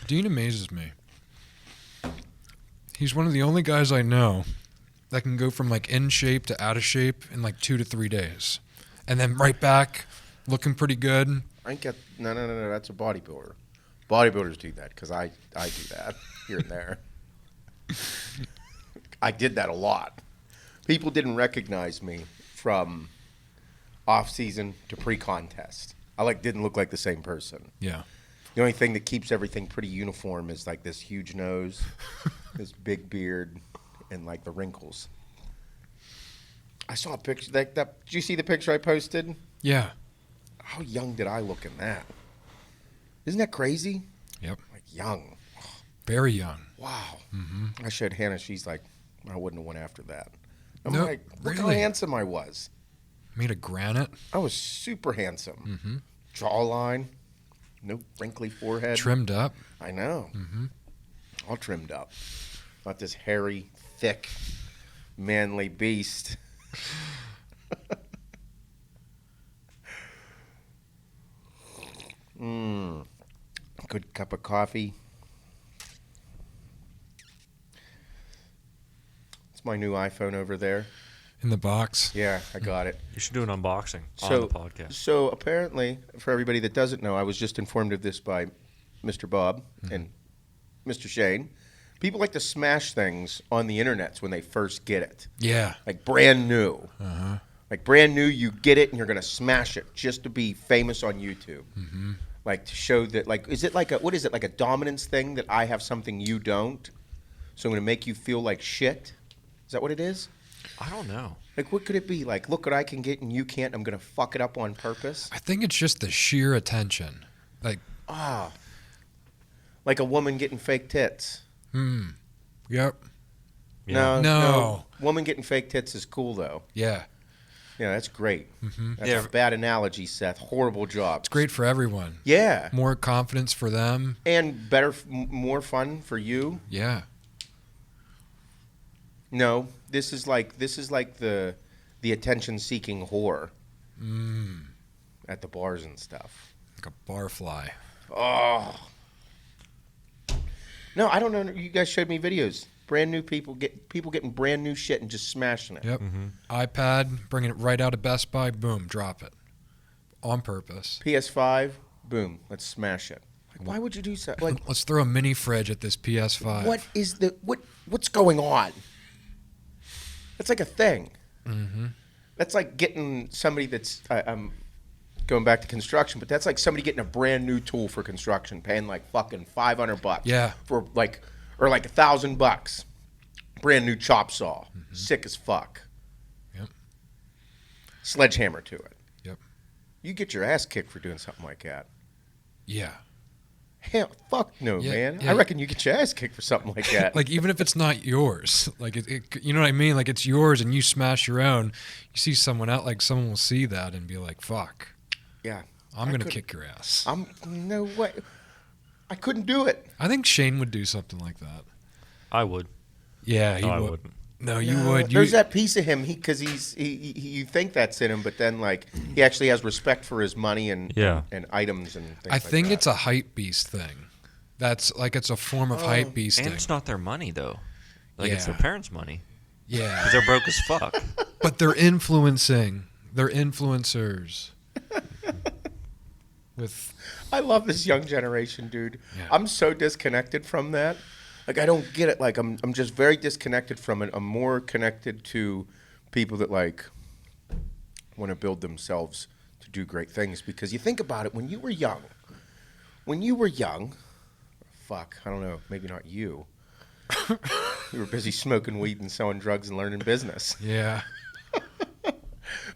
Dean amazes me. He's one of the only guys I know that can go from like in shape to out of shape in like 2 to 3 days. And then right back, looking pretty good. I ain't got no. That's a bodybuilder. Bodybuilders do that because I do that here and there. I did that a lot. People didn't recognize me from off season to pre-contest. I didn't look like the same person. Yeah. The only thing that keeps everything pretty uniform is like this huge nose, this big beard, and like the wrinkles. I saw a picture. That did you see the picture I posted? Yeah. How young did I look in that? Isn't that crazy? Yep. Like young. Very young. Wow. Mm-hmm. I showed Hannah. She's like, I wouldn't have went after that. I'm Nope, like, look how really? handsome I was. Made of granite. I was super handsome. Mm-hmm. Jawline. No wrinkly forehead. Trimmed up. I know. Mm-hmm. All trimmed up. Not this hairy, thick, manly beast. Good cup of coffee. It's my new iPhone over there. In the box. Yeah, I got it. You should do an unboxing on the podcast. So apparently, for everybody that doesn't know, I was just informed of this by Mr. Bob and Mr. Shane. People like to smash things on the internet when they first get it. Yeah. Like brand new. Uh-huh. Like brand new, you get it and you're going to smash it just to be famous on YouTube. Mm-hmm. Like to show that, like, is it like a, what is it, like a dominance thing that I have something you don't? So I'm going to make you feel like shit? Is that what it is? I don't know. Like, what could it be? Like, look what I can get and you can't. I'm going to fuck it up on purpose. I think it's just the sheer attention. Like, like a woman getting fake tits. Yep. Yeah. No. Woman getting fake tits is cool, though. Yeah. Yeah, that's great. Mm-hmm. That's a bad analogy, Seth. Horrible job. It's great for everyone. Yeah. More confidence for them. And better, more fun for you. Yeah. No, this is like the attention-seeking whore at the bars and stuff. Like a barfly. Oh. No, I don't know. You guys showed me videos. Brand new people getting brand new shit and just smashing it. Yep. Mm-hmm. iPad, bringing it right out of Best Buy, boom, drop it. On purpose. PS5, boom, let's smash it. Like, why would you do so? Like, let's throw a mini fridge at this PS5. What's going on? That's like a thing. Mm-hmm. That's like getting somebody that's I'm going back to construction, but that's like somebody getting a brand new tool for construction, paying like fucking $500. Yeah. For like, or like $1,000. Brand new chop saw, sick as fuck. Yep. Sledgehammer to it. Yep. You get your ass kicked for doing something like that. Yeah. Hell, fuck no, Yeah, man. yeah. I reckon you get your ass kicked for something like that. Like, even if it's not yours, like, you know what I mean? Like, it's yours and you smash your own. You see someone out, like, someone will see that and be like, fuck. Yeah. I'm going to kick your ass. No way. I couldn't do it. I think Shane would do something like that. I would. Yeah, he No, I would. wouldn't. No, you would. There's that piece of him, because you think that's in him, but then like he actually has respect for his money and items and things I think like it's a hype beast thing. That's like it's a form of hype beasting. And it's not their money, though. Like, it's Yeah. their parents' money. Yeah. Because they're broke as fuck. But they're influencing. They're influencers. I love this young generation, dude. Yeah. I'm so disconnected from that. Like, I don't get it. Like, I'm just very disconnected from it. I'm more connected to people that, like, want to build themselves to do great things. Because you think about it, when you were young, fuck, I don't know, maybe not you. You were busy smoking weed and selling drugs and learning business. Yeah.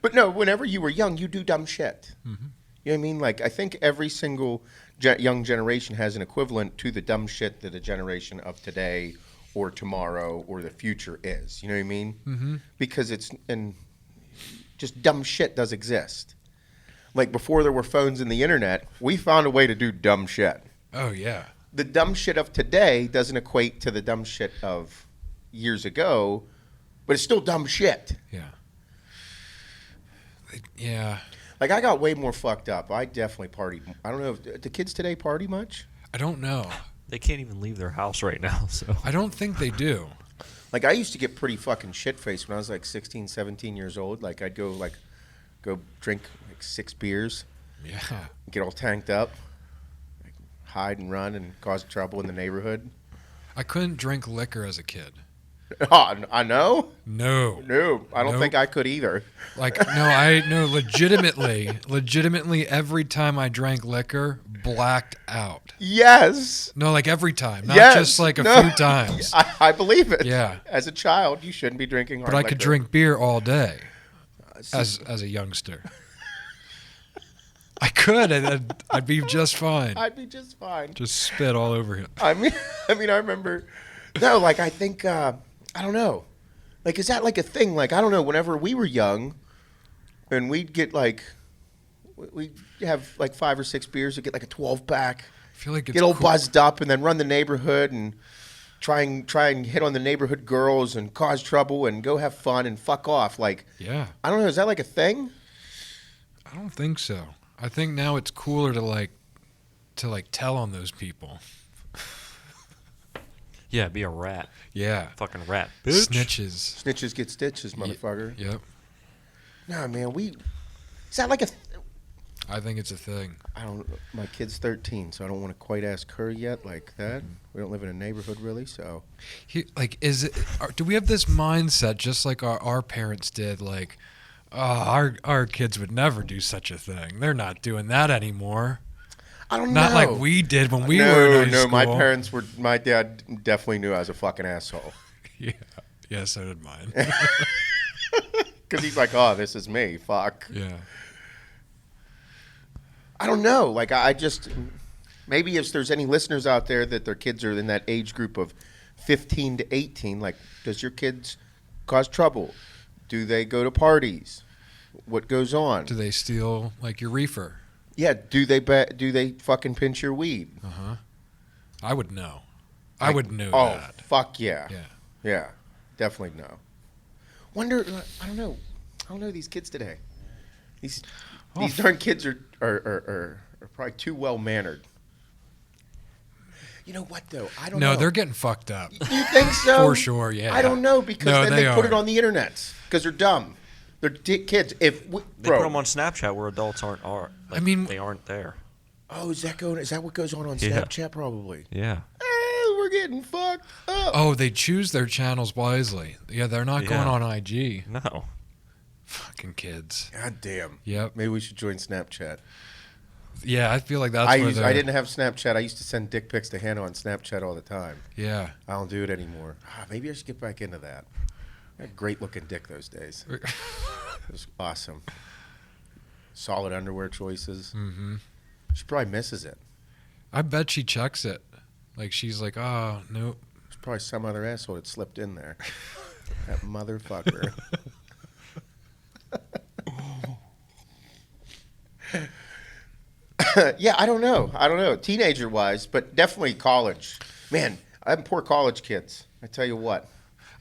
But no, whenever you were young, you do dumb shit. Mm-hmm. You know what I mean? Like, I think every single young generation has an equivalent to the dumb shit that a generation of today or tomorrow or the future is. You know what I mean? Mm-hmm. Because just dumb shit does exist. Like, before there were phones and the internet, we found a way to do dumb shit. Oh, yeah. The dumb shit of today doesn't equate to the dumb shit of years ago, but it's still dumb shit. Yeah. Yeah. Like, I got way more fucked up. I definitely partied. I don't know. Do kids today party much? I don't know. They can't even leave their house right now. So I don't think they do. Like, I used to get pretty fucking shit-faced when I was like 16, 17 years old. Like, I'd go drink like 6 beers, Yeah. get all tanked up, like, hide and run and cause trouble in the neighborhood. I couldn't drink liquor as a kid. Oh, I know? No. No, I don't Nope. think I could either. Like, legitimately, every time I drank liquor, blacked out. Yes. No, like every time, not Yes. just like a No. few times. I believe it. Yeah. As a child, you shouldn't be drinking hard But I could liquor. drink beer all day See, as a youngster. I could, and I'd be just fine. I'd be just fine. Just spit all over him. I mean, I remember. No, like, I think, I don't know. Like, is that like a thing? Like, I don't know. Whenever we were young, and we'd get like, we'd have like 5 or 6 beers, we'd get like a 12-pack, I feel like it's get all cool. buzzed up, and then run the neighborhood and try and hit on the neighborhood girls and cause trouble and go have fun and fuck off. Like, Yeah, I don't know. Is that like a thing? I don't think so. I think now it's cooler to tell on those people. yeah, be a rat, Yeah, fucking rat, bitch. snitches. Snitches get stitches, motherfucker. Yep, Nah, man. Is that like a? I think it's a thing. I don't. My kid's 13, so I don't want to quite ask her yet like that. We don't live in a neighborhood really, so. Do we have this mindset just like our parents did? Like, oh, our kids would never do such a thing. They're not doing that anymore. I don't Not know. like we did when we were in high No, school. my parents were. My dad definitely knew I was a fucking asshole. Yeah, so did mine. Because he's like, oh, this is me. Fuck. Yeah. I don't know. Like, I just. Maybe if there's any listeners out there that their kids are in that age group of 15 to 18, like, does your kids cause trouble? Do they go to parties? What goes on? Do they steal like your reefer? Yeah, do they fucking pinch your weed? I would know. I would know Oh, that. fuck yeah. Yeah. Yeah, definitely no. Wonder, I don't know. I don't know these kids today. These darn kids are probably too well mannered. You know what though? I don't know. No, they're getting fucked up. You think so? For sure, yeah. I don't know because No, then they they put are. it on the internet because they're dumb. They're kids. They put them on Snapchat where adults aren't. I mean- they aren't there. Oh, is that what goes on Yeah. Snapchat? Probably. Yeah. We're getting fucked up. Oh, they choose their channels wisely. Yeah, they're not going Yeah. on IG. No. Fucking kids. God damn. Yep. Maybe we should join Snapchat. Yeah, I feel like that's I where they're... didn't have Snapchat. I used to send dick pics to Hannah on Snapchat all the time. Yeah. I don't do it anymore. Maybe I should get back into that. I had a great looking dick those days. It was awesome. Solid underwear choices. Mm-hmm. She probably misses it. I bet she checks it. Like, she's like, oh, nope. There's probably some other asshole that slipped in there. That motherfucker. Yeah, I don't know. Teenager wise, but definitely college. Man, I have poor college kids. I tell you what.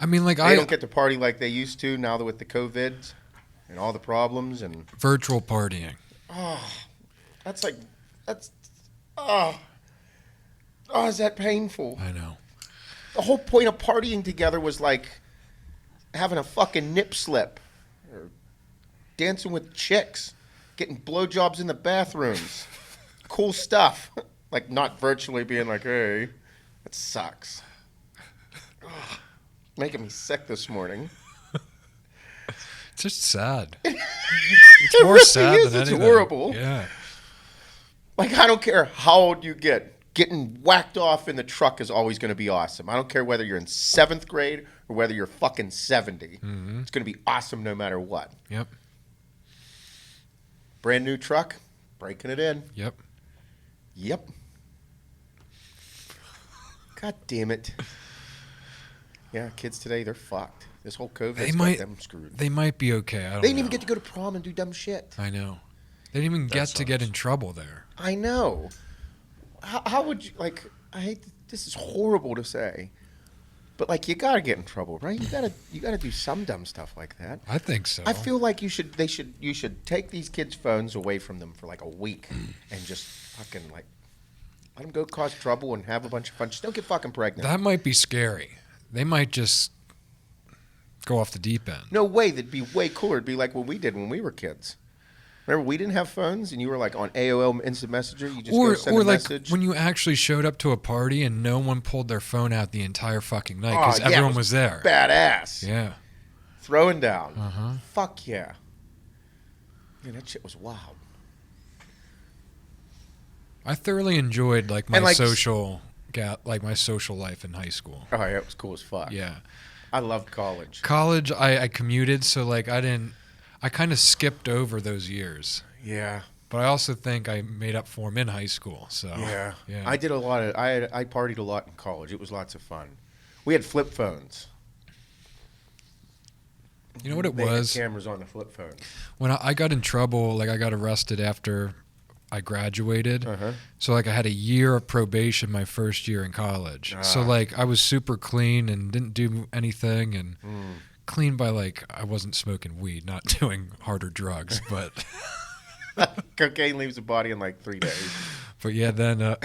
I mean, like, They don't get to party like they used to now that with the COVID and all the problems and virtual partying. that's is that painful? I know. The whole point of partying together was like having a fucking nip slip or dancing with chicks, getting blowjobs in the bathrooms. Cool stuff. Like not virtually being like, hey, that sucks. Making me sick this morning. It's just sad. It's It more really sad is. than It's anything. horrible. Yeah. Like, I don't care how old you get. Getting whacked off in the truck is always going to be awesome. I don't care whether you're in 7th grade or whether you're fucking 70. Mm-hmm. It's going to be awesome no matter what. Yep. Brand new truck, breaking it in. Yep. Yep. God damn it. Yeah, kids today, they're fucked. This whole COVID's got them screwed. They might be okay. I don't They didn't know. even get to go to prom and do dumb shit. I know. They didn't even get to get sucks. in trouble there. I know. How would you, like, I hate, this is horrible to say, but, like, you got to get in trouble, right? You gotta do some dumb stuff like that. I think so. I feel like you should take these kids' phones away from them for, like, a week and just fucking, like Let them go cause trouble and have a bunch of fun. Just don't get fucking pregnant. That might be scary. They might just go off the deep end. No way. That'd be way cooler. It'd be like what we did when we were kids. Remember, we didn't have phones, and you were like on AOL Instant Messenger. You just go send a message. When you actually showed up to a party and no one pulled their phone out the entire fucking night because everyone was there. Badass. Yeah. Throwing down. Uh-huh. Fuck yeah. Man, that shit was wild. I thoroughly enjoyed my my social life in high school. Oh, yeah, it was cool as fuck. Yeah. I loved college. College, I commuted, so I kind of skipped over those years. Yeah. But I also think I made up for them in high school. So Yeah. yeah. I did a lot of. I partied a lot in college. It was lots of fun. We had flip phones. You know what it They was? had cameras on the flip phone. When I got in trouble, I got arrested after I graduated. Uh-huh. So I had a year of probation my first year in college. So I was super clean and didn't do anything and clean by I wasn't smoking weed, not doing harder drugs, but Cocaine leaves the body in 3 days. but yeah, then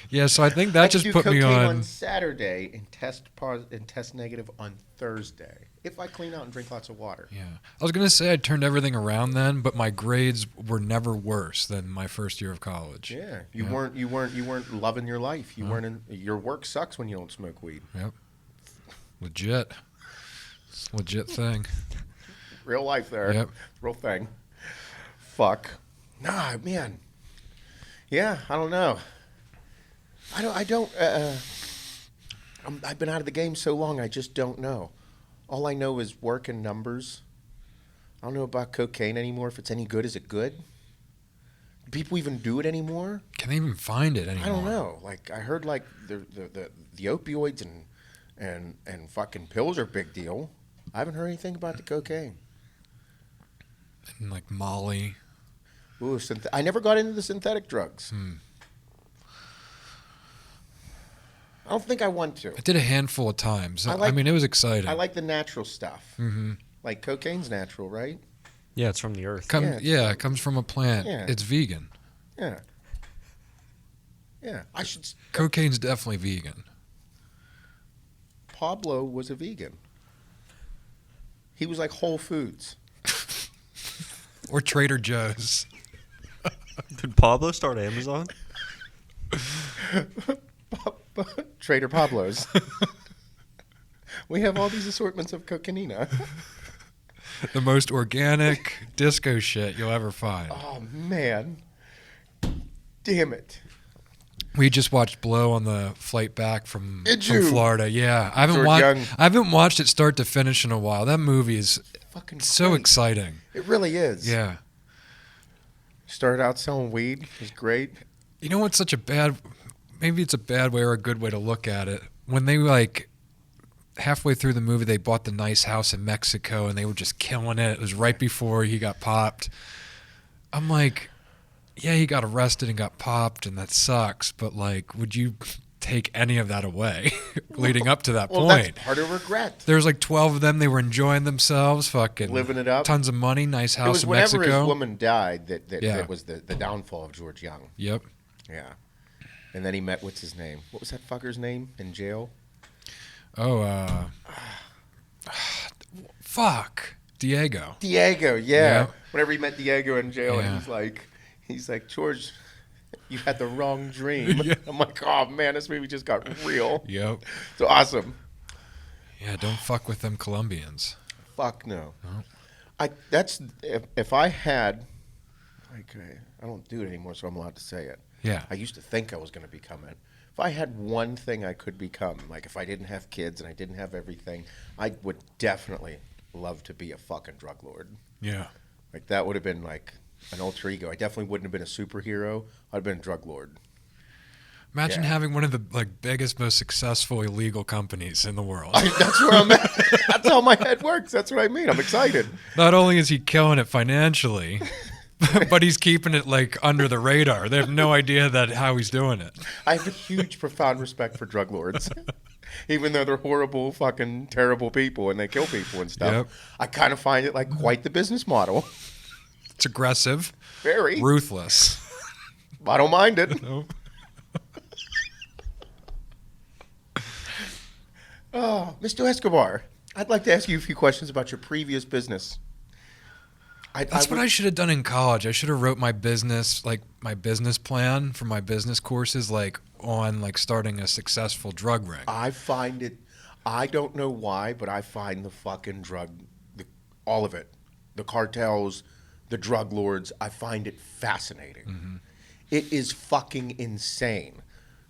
yeah, so I think that just put me on Saturday and test negative on Thursday. If I clean out and drink lots of water. Yeah. I was going to say I turned everything around then, but my grades were never worse than my first year of college. Yeah. You weren't loving your life. You weren't your work sucks when you don't smoke weed. Yep. Legit. Legit thing. Real life there. Yep. Real thing. Fuck. Nah, man. Yeah, I don't know. I've been out of the game so long, I just don't know. All I know is work and numbers. I don't know about cocaine anymore. If it's any good, is it good? Do people even do it anymore? Can they even find it anymore? I don't know. I heard the opioids and fucking pills are a big deal. I haven't heard anything about the cocaine. And Molly. Ooh, I never got into the synthetic drugs. I don't think I want to. I did a handful of times. I mean, it was exciting. I like the natural stuff. Mm-hmm. Like cocaine's natural, right? Yeah, it's from the earth. It comes from a plant. Yeah. It's vegan. Yeah. Yeah. I should. Cocaine's definitely vegan. Pablo was a vegan. He was like Whole Foods. Or Trader Joe's. Did Pablo start Amazon? Trader Pablo's. We have all these assortments of cocainina. The most organic disco shit you'll ever find. Oh, man. Damn it. We just watched Blow on the flight back from Florida. Yeah. I haven't watched it start to finish in a while. That movie is fucking so great. exciting. It really is. Yeah. Started out selling weed. It was great. You know what's maybe it's a bad way or a good way to look at it. When they halfway through the movie, they bought the nice house in Mexico and they were just killing it. It was right before he got popped. I'm like, yeah, he got arrested and got popped and that sucks. But would you take any of that away leading up to that point? That's part of regret. There was 12 of them. They were enjoying themselves, fucking living it up. Tons of money, nice house in Mexico. Whenever his woman died that was the downfall of George Young. Yep. Yeah. And then he met, what's his name? What was that fucker's name in jail? Oh, fuck. Diego, yeah. Whenever he met Diego in jail, and he's like, George, you had the wrong dream. Yeah. I'm like, oh man, this movie just got real. Yep. It's awesome. Yeah, don't fuck with them Colombians. Fuck no. No. If I had, I don't do it anymore, so I'm allowed to say it. Yeah. I used to think I was going to become it. If I had one thing I could become, if I didn't have kids and I didn't have everything, I would definitely love to be a fucking drug lord. Yeah. That would have been an alter ego. I definitely wouldn't have been a superhero. I'd have been a drug lord. Imagine having one of the biggest, most successful illegal companies in the world. That's where I'm at. That's how my head works. That's what I mean. I'm excited. Not only is he killing it financially, but he's keeping it under the radar. They have no idea how he's doing it. I have a huge, profound respect for drug lords. Even though they're horrible, fucking terrible people and they kill people and stuff. Yep. I kind of find it quite the business model. It's aggressive. Very. Ruthless. I don't mind it. No. Oh, Mr. Escobar, I'd like to ask you a few questions about your previous business. That's what I should have done in college. I should have wrote my business plan for my business courses, like on like starting a successful drug ring. I find it, I don't know why, but I find the fucking all of it, the cartels, the drug lords, I find it fascinating. Mm-hmm. It is fucking insane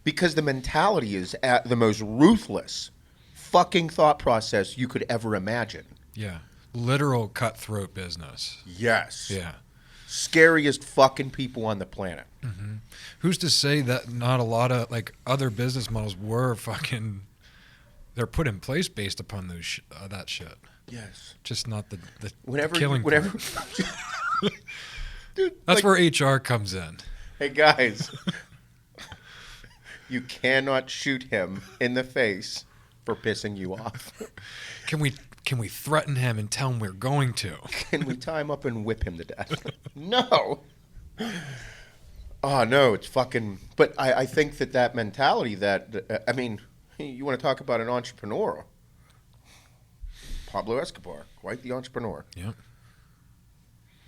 because the mentality is at the most ruthless fucking thought process you could ever imagine. Yeah. Literal cutthroat business. Yes. Yeah. Scariest fucking people on the planet. Mm-hmm. Who's to say that not a lot of like other business models were fucking they're put in place based upon those that shit. Yes. Just not the Dude, killing That's where HR comes in. Hey guys, you cannot shoot him in the face for pissing you off. Can we threaten him and tell him we're going to? Can we tie him up and whip him to death? No. Oh no, it's fucking. But I think that mentality I mean, you want to talk about an entrepreneur? Pablo Escobar, quite the entrepreneur. Yep.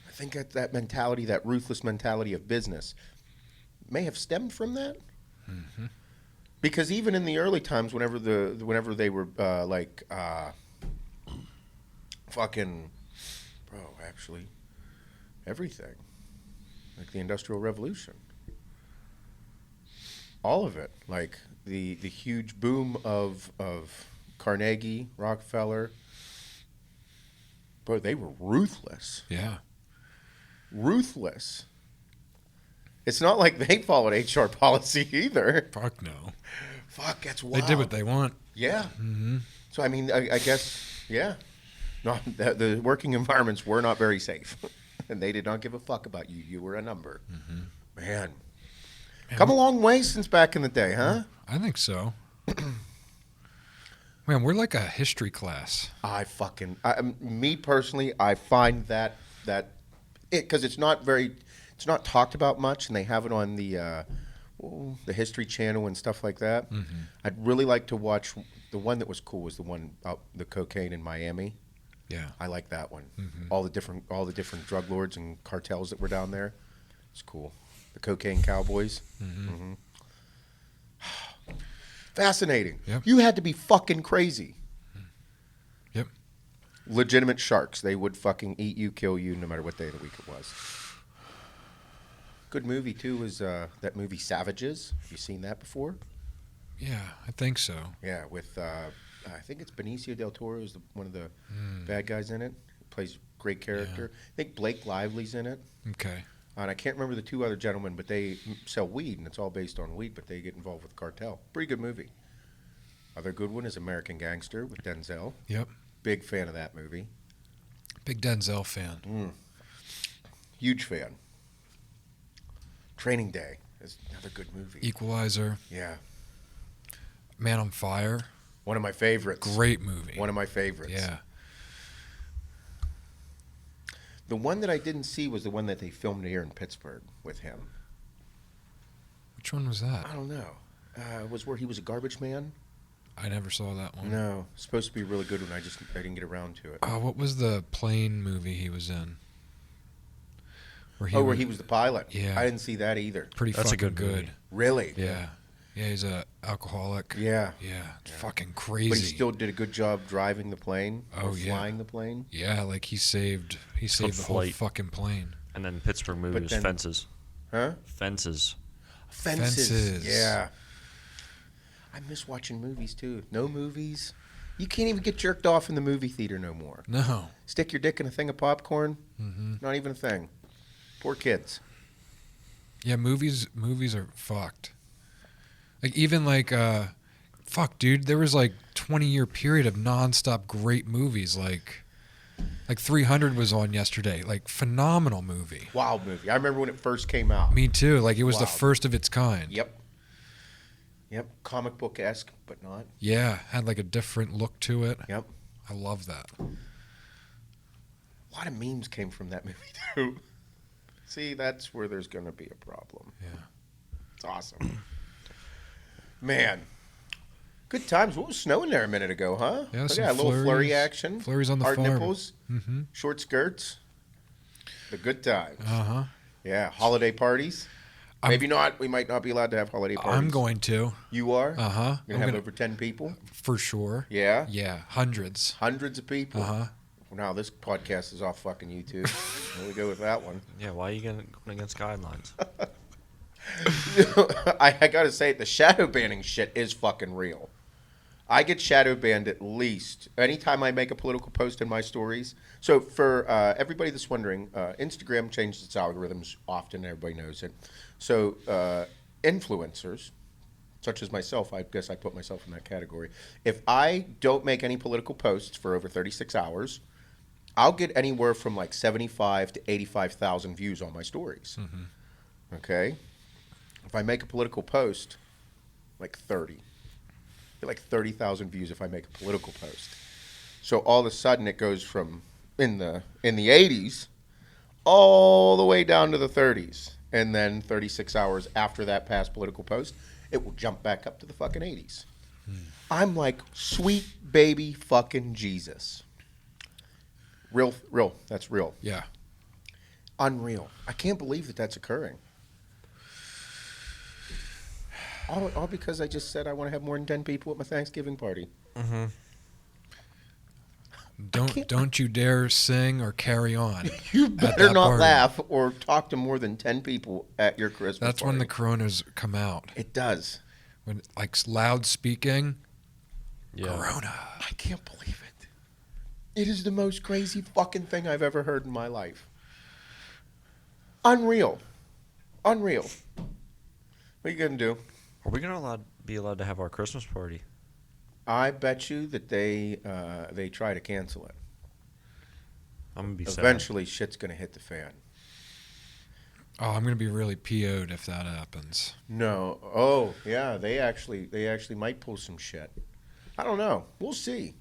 I think that mentality, that ruthless mentality of business, may have stemmed from that. Mm-hmm. Because even in the early times, whenever they were fucking, actually, everything, like the Industrial Revolution, all of it, like the huge boom of Carnegie, Rockefeller, bro, they were ruthless. Yeah. Ruthless. It's not like they followed HR policy either. Fuck no. Fuck, that's wild. They did what they want. Yeah. Mm-hmm. So, I mean, I guess, yeah. No, the working environments were not very safe. And they did not give a fuck about you. You were a number. Mm-hmm. Man. Come a long way since back in the day, huh? I think so. Man, we're like a history class. Me personally, I find that because it's not talked about much, and they have it on the History Channel and stuff like that. Mm-hmm. I'd really like to watch the one that was cool was the one about the cocaine in Miami. Yeah. I like that one. Mm-hmm. All the different drug lords and cartels that were down there. It's cool. The cocaine cowboys. Mm-hmm. Mm-hmm. Fascinating. Yep. You had to be fucking crazy. Yep. Legitimate sharks. They would fucking eat you, kill you, no matter what day of the week it was. Good movie, too, was that movie Savages. Have you seen that before? Yeah, I think so. Yeah, with, I think it's Benicio del Toro is one of the bad guys in it. He plays a great character. Yeah. I think Blake Lively's in it. Okay. And I can't remember the two other gentlemen, but they sell weed, and it's all based on weed, but they get involved with cartel. Pretty good movie. Other good one is American Gangster with Denzel. Yep. Big fan of that movie. Big Denzel fan. Huge fan. Training Day is another good movie. Equalizer. Yeah. Man on Fire. One of my favorites. Great movie. One of my favorites. Yeah. The one that I didn't see was the one that they filmed here in Pittsburgh with him. Which one was that? I don't know. Was where he was a garbage man? I never saw that one. No. It's supposed to be a really good one. I didn't get around to it. What was the plane movie he was in? Where he was the pilot. Yeah. I didn't see that either. Pretty That's a fucking good movie. good. Really? Yeah. Yeah, he's a alcoholic. Yeah. Yeah. It's fucking crazy. But he still did a good job driving the plane. Oh, or yeah. flying the plane. Yeah, like he saved called the whole Flight. fucking plane. And then Pittsburgh movie But was then- Fences. Huh? Fences. Fences. Yeah. I miss watching movies too. No movies. You can't even get jerked off in the movie theater no more. No. Stick your dick in a thing of popcorn. Mm-hmm. Not even a thing. Poor kids. Yeah, movies are fucked. Like even like fuck, dude, there was like 20-year period of nonstop great movies like 300 was on yesterday. Like phenomenal movie. Wild movie. I remember when it first came out. Me too. Like it was the Wild. first of its kind. Yep. Comic book-esque, but not. Yeah, had like a different look to it. Yep. I love that. A lot of memes came from that movie too. See, that's where there's going to be a problem. Yeah. awesome. Man. Good times. What was snowing there a minute ago, huh? Yeah, Look some at that little flurry flurries. action. Flurries on the Hard farm. nipples. Mm-hmm. Short skirts. The good times. Uh-huh. Yeah, holiday parties. Maybe not. We might not be allowed to have holiday parties. I'm going to. You are? Uh-huh. You're going to have over 10 people? For sure. Yeah? Yeah, hundreds. Hundreds of people? Uh-huh. Now this podcast is off fucking YouTube. There we go with that one. Yeah, why are you going against guidelines? I got to say, the shadow banning shit is fucking real. I get shadow banned at least anytime I make a political post in my stories. So for everybody that's wondering, Instagram changes its algorithms often. Everybody knows it. So influencers, such as myself, I guess I put myself in that category. If I don't make any political posts for over 36 hours, I'll get anywhere from like 75 to 85,000 views on my stories. Mm-hmm. Okay? If I make a political post, like 30. Get like 30,000 views if I make a political post. So all of a sudden it goes from in the 80s all the way down to the 30s. And then 36 hours after that past political post, it will jump back up to the fucking 80s. I'm like, sweet baby fucking Jesus. Real, that's real. Yeah. Unreal. I can't believe that that's occurring. All because I just said I want to have more than 10 people at my Thanksgiving party. Mm-hmm. Don't you dare sing or carry on. You better not party. laugh or talk to more than 10 people at your Christmas That's party. when the coronas come out. It does. When like loud speaking. Yeah. Corona. I can't believe it. It is the most crazy fucking thing I've ever heard in my life. Unreal. What are you going to do? Are we going to be allowed to have our Christmas party? I bet you that they try to cancel it. I'm going to be sad. Eventually, shit's going to hit the fan. Oh, I'm gonna be really PO'd if that happens. No. Oh, yeah. They actually might pull some shit. I don't know. We'll see.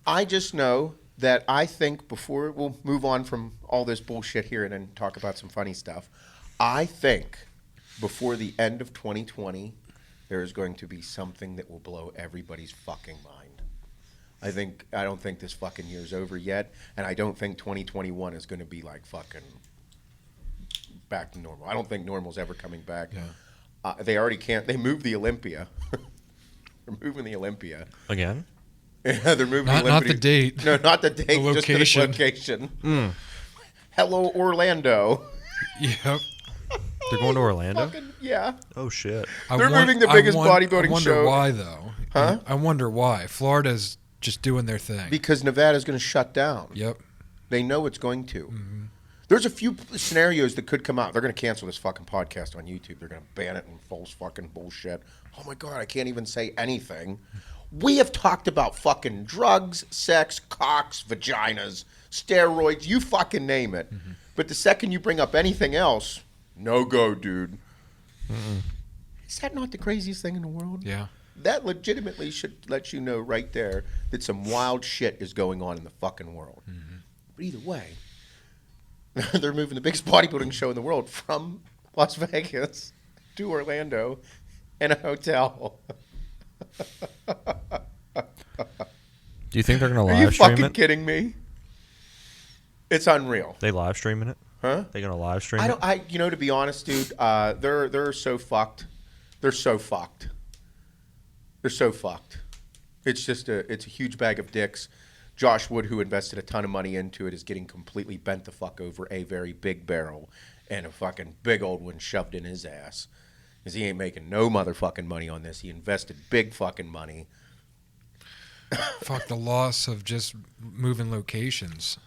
I just know that I think before we'll move on from all this bullshit here and then talk about some funny stuff. I think before the end of 2020, there is going to be something that will blow everybody's fucking mind. I don't think this fucking year's over yet, and I don't think 2021 is going to be like fucking back to normal. I don't think normal's ever coming back. Yeah. They already can't. They moved the Olympia. They're moving the Olympia. Again? Yeah, they're moving Not, the Olympia. not the date. No, not the date. The location. Just the location. Hello, Orlando. Yep. They're going to Orlando? Fucking, yeah. Oh, shit. They're moving the biggest bodybuilding I wonder show. why, though. Huh? I wonder why. Florida's just doing their thing. Because Nevada's going to shut down. Yep. They know it's going to. Mm-hmm. There's a few scenarios that could come out. They're going to cancel this fucking podcast on YouTube. They're going to ban it and false fucking bullshit. Oh, my God, I can't even say anything. We have talked about fucking drugs, sex, cocks, vaginas, steroids, you fucking name it. Mm-hmm. But the second you bring up anything else, no go, dude. Mm-mm. Is that not the craziest thing in the world? Yeah. That legitimately should let you know right there that some wild shit is going on in the fucking world. Mm-hmm. But either way, they're moving the biggest bodybuilding show in the world from Las Vegas to Orlando in a hotel. Do you think they're going to Are you live stream fucking it? kidding me? It's unreal. They live streaming it? Huh? They going to live stream it? To be honest, dude, they're so fucked. They're so fucked. It's just it's a huge bag of dicks. Josh Wood, who invested a ton of money into it, is getting completely bent the fuck over a very big barrel and a fucking big old one shoved in his ass. Because he ain't making no motherfucking money on this. He invested big fucking money. Fuck the loss of just moving locations.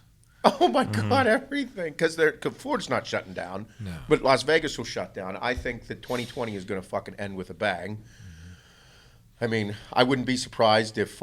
Oh my God, everything. Because Florida's not shutting down. No. But Las Vegas will shut down. I think that 2020 is going to fucking end with a bang. I mean, I wouldn't be surprised if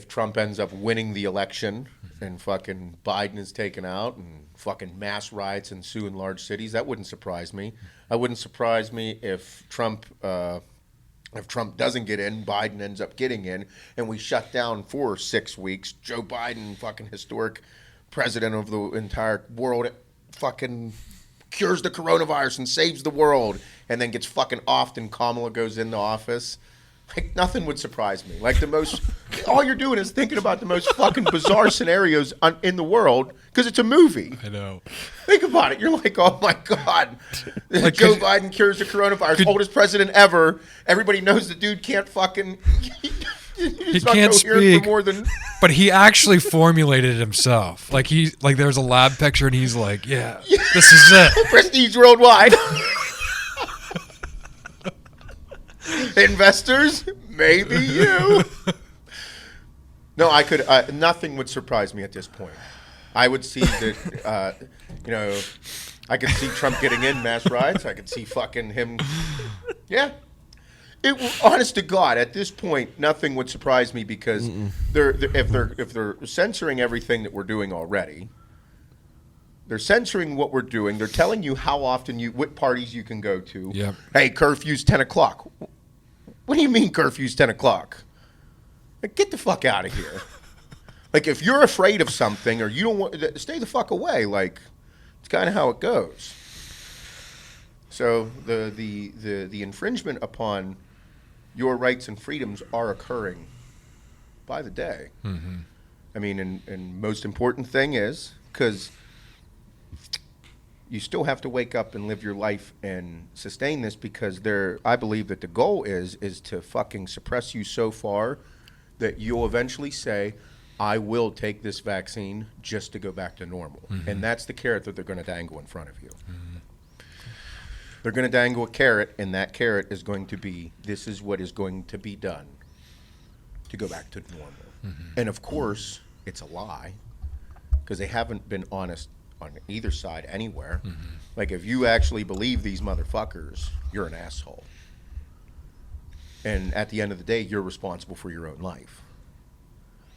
Trump ends up winning the election and fucking Biden is taken out and fucking mass riots ensue in large cities. That wouldn't surprise me. It wouldn't surprise me if Trump doesn't get in, Biden ends up getting in, and we shut down for 6 weeks. Joe Biden, fucking historic president of the entire world, fucking cures the coronavirus and saves the world, and then gets fucking offed and Kamala goes in the office. Like, nothing would surprise me. Like, all you're doing is thinking about the most fucking bizarre scenarios in the world because it's a movie. I know. Think about it. You're like, oh my God. Like, Joe Biden cures the coronavirus, oldest president ever. Everybody knows the dude can't fucking... He can't speak, for more than... but he actually formulated it himself. Like, there's a lab picture and he's like, yeah, this is it. Prestige worldwide. Investors, maybe you. No, I could. Nothing would surprise me at this point. I would see that. I could see Trump getting in mass riots. I could see fucking him. Yeah. Honest to God, at this point, nothing would surprise me because if they're censoring everything that we're doing already, they're censoring what we're doing. They're telling you how often what parties you can go to. Yep. Hey, curfew's 10 o'clock. What do you mean curfew's 10 o'clock? Like, get the fuck out of here. Like, if you're afraid of something or you don't want, stay the fuck away. Like, it's kind of how it goes. So the infringement upon your rights and freedoms are occurring by the day. Mm-hmm. I mean, and most important thing is because you still have to wake up and live your life and sustain this because I believe that the goal is to fucking suppress you so far that you'll eventually say, I will take this vaccine just to go back to normal. Mm-hmm. And that's the carrot that they're going to dangle in front of you. Mm-hmm. They're going to dangle a carrot, and that carrot is going to be, this is what is going to be done to go back to normal. Mm-hmm. And of course, it's a lie because they haven't been honest on either side anywhere. Mm-hmm. Like, if you actually believe these motherfuckers, you're an asshole. And at the end of the day, you're responsible for your own life.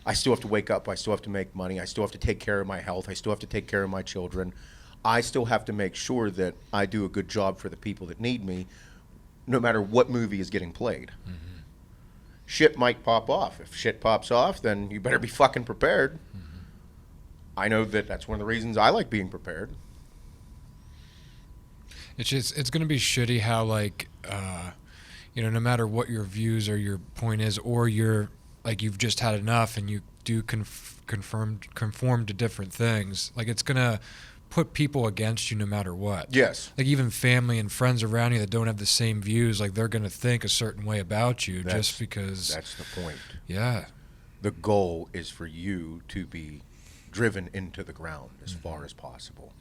I still have to wake up. I still have to make money. I still have to take care of my health. I still have to take care of my children. I still have to make sure that I do a good job for the people that need me, no matter what movie is getting played. Mm-hmm. Shit might pop off. If shit pops off, then you better be fucking prepared. Mm-hmm. I know that that's one of the reasons I like being prepared. It's going to be shitty how, like, no matter what your views or your point is, or you're, like, you've just had enough and you do conform to different things, like, it's going to put people against you no matter what. Yes. Like, even family and friends around you that don't have the same views, like, they're going to think a certain way about you just because. That's the point. Yeah. The goal is for you to be driven into the ground as far as possible.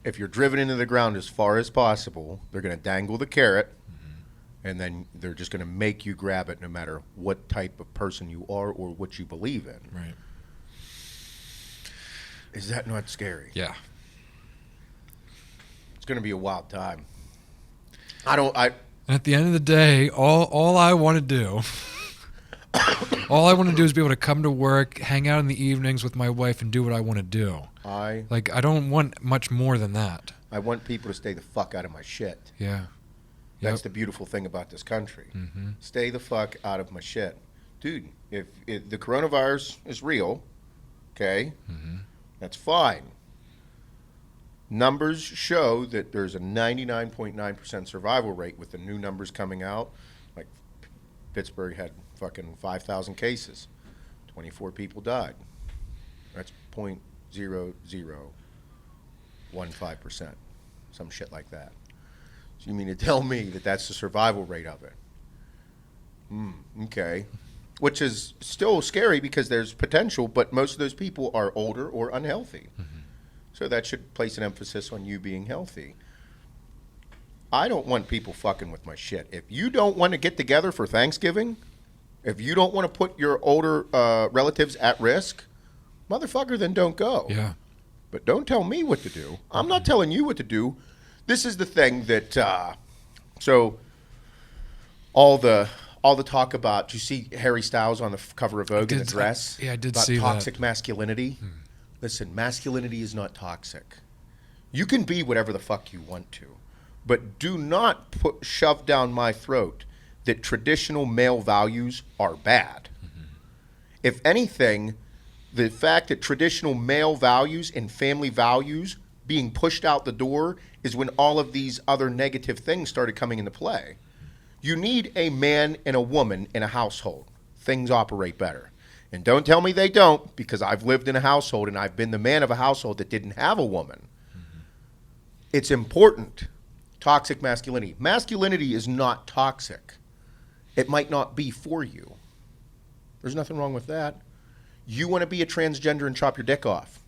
If you're driven into the ground as far as possible, they're going to dangle the carrot, and then they're just going to make you grab it no matter what type of person you are or what you believe in. Right. Is that not scary? Yeah. It's going to be a wild time. At the end of the day, all I want to do all I want to do is be able to come to work, hang out in the evenings with my wife, and do what I want to do. I don't want much more than that. I want people to stay the fuck out of my shit. Yeah. That's the beautiful thing about this country. Mm-hmm. Stay the fuck out of my shit. Dude, if the coronavirus is real, okay, that's fine. Numbers show that there's a 99.9% survival rate with the new numbers coming out. Like, Pittsburgh had fucking 5,000 cases. 24 people died. That's 0.0015%. Some shit like that. So you mean to tell me that that's the survival rate of it? Okay. Which is still scary because there's potential, but most of those people are older or unhealthy. Mm-hmm. So that should place an emphasis on you being healthy. I don't want people fucking with my shit. If you don't want to get together for Thanksgiving, if you don't want to put your older relatives at risk, motherfucker, then don't go. Yeah. But don't tell me what to do. I'm not telling you what to do. This is the thing that, so all the talk about, do you see Harry Styles on the cover of Vogue in a dress? I did about see toxic that. Masculinity. Listen, masculinity is not toxic. You can be whatever the fuck you want to, but do not shove down my throat that traditional male values are bad. Mm-hmm. If anything, the fact that traditional male values and family values being pushed out the door is when all of these other negative things started coming into play. You need a man and a woman in a household. Things operate better. And don't tell me they don't, because I've lived in a household and I've been the man of a household that didn't have a woman. Mm-hmm. It's important. Toxic masculinity. Masculinity is not toxic. It might not be for you. There's nothing wrong with that. You want to be a transgender and chop your dick off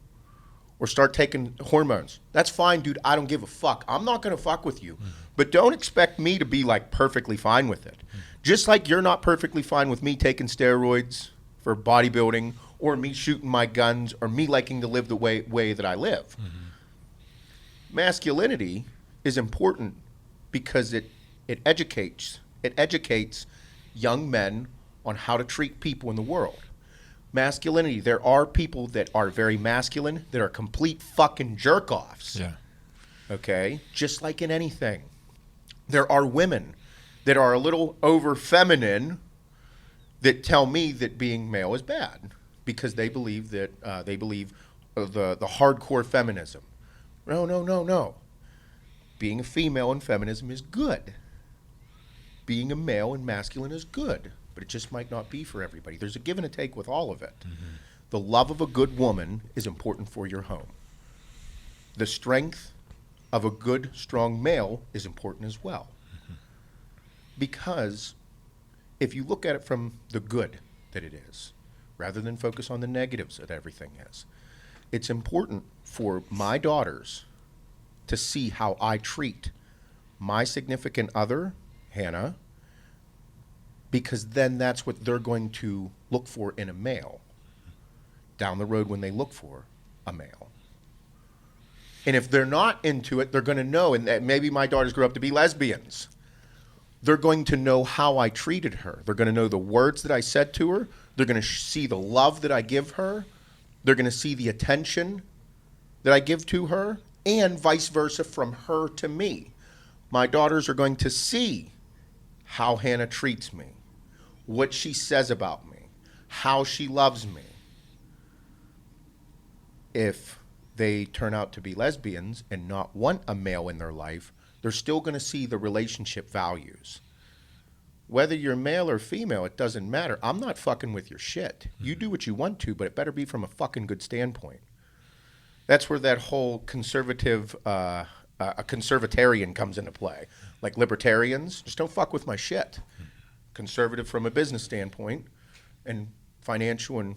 or start taking hormones. That's fine, dude. I don't give a fuck. I'm not going to fuck with you. Mm-hmm. But don't expect me to be like perfectly fine with it. Mm-hmm. Just like you're not perfectly fine with me taking steroids for bodybuilding, or me shooting my guns, or me liking to live the way that I live. Mm-hmm. Masculinity is important because it educates young men on how to treat people in the world. Masculinity, there are people that are very masculine that are complete fucking jerk-offs. Yeah. Okay? Just like in anything. There are women that are a little over feminine that tell me that being male is bad because they believe that the hardcore feminism. No. Being a female in feminism is good. Being a male and masculine is good, but it just might not be for everybody. There's a give and a take with all of it. Mm-hmm. The love of a good woman is important for your home. The strength of a good, strong male is important as well. Mm-hmm. Because if you look at it from the good that it is, rather than focus on the negatives that everything is, it's important for my daughters to see how I treat my significant other, Hannah, because then that's what they're going to look for in a male down the road when they look for a male. And if they're not into it, they're going to know, and maybe my daughters grew up to be lesbians. They're going to know how I treated her. They're going to know the words that I said to her. They're going to see the love that I give her. They're going to see the attention that I give to her, and vice versa from her to me. My daughters are going to see how Hannah treats me, what she says about me, how she loves me. If they turn out to be lesbians and not want a male in their life, they're still going to see the relationship values. Whether you're male or female, it doesn't matter. I'm not fucking with your shit. You do what you want to, but it better be from a fucking good standpoint. That's where that whole conservative, a conservatarian comes into play. Like libertarians, just don't fuck with my shit. Conservative from a business standpoint and financial and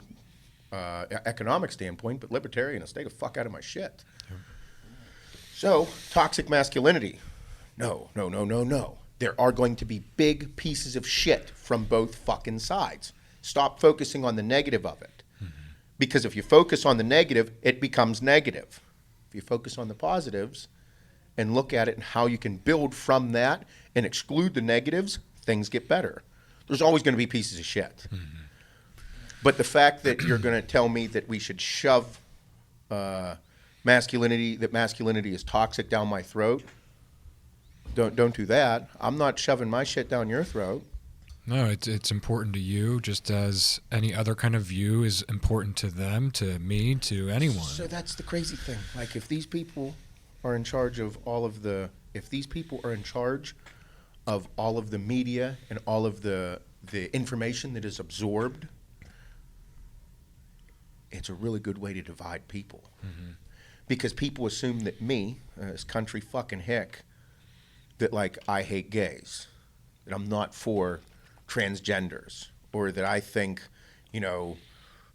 economic standpoint, but libertarian, stay the fuck out of my shit. So, toxic masculinity. No. There are going to be big pieces of shit from both fucking sides. Stop focusing on the negative of it. Mm-hmm. Because if you focus on the negative, it becomes negative. If you focus on the positives and look at it and how you can build from that and exclude the negatives, things get better. There's always going to be pieces of shit. Mm-hmm. But the fact that you're going to tell me that we should shove masculinity is toxic down my throat, don't do that. I'm not shoving my shit down your throat. No, it's important to you, just as any other kind of view is important to them, to me, to anyone. So that's the crazy thing. Like, if these people are in charge of all of the media and all of the information that is absorbed, it's a really good way to divide people. Mm-hmm. Because people assume that me, this country fucking hick, that like I hate gays, that I'm not for transgenders, or that I think,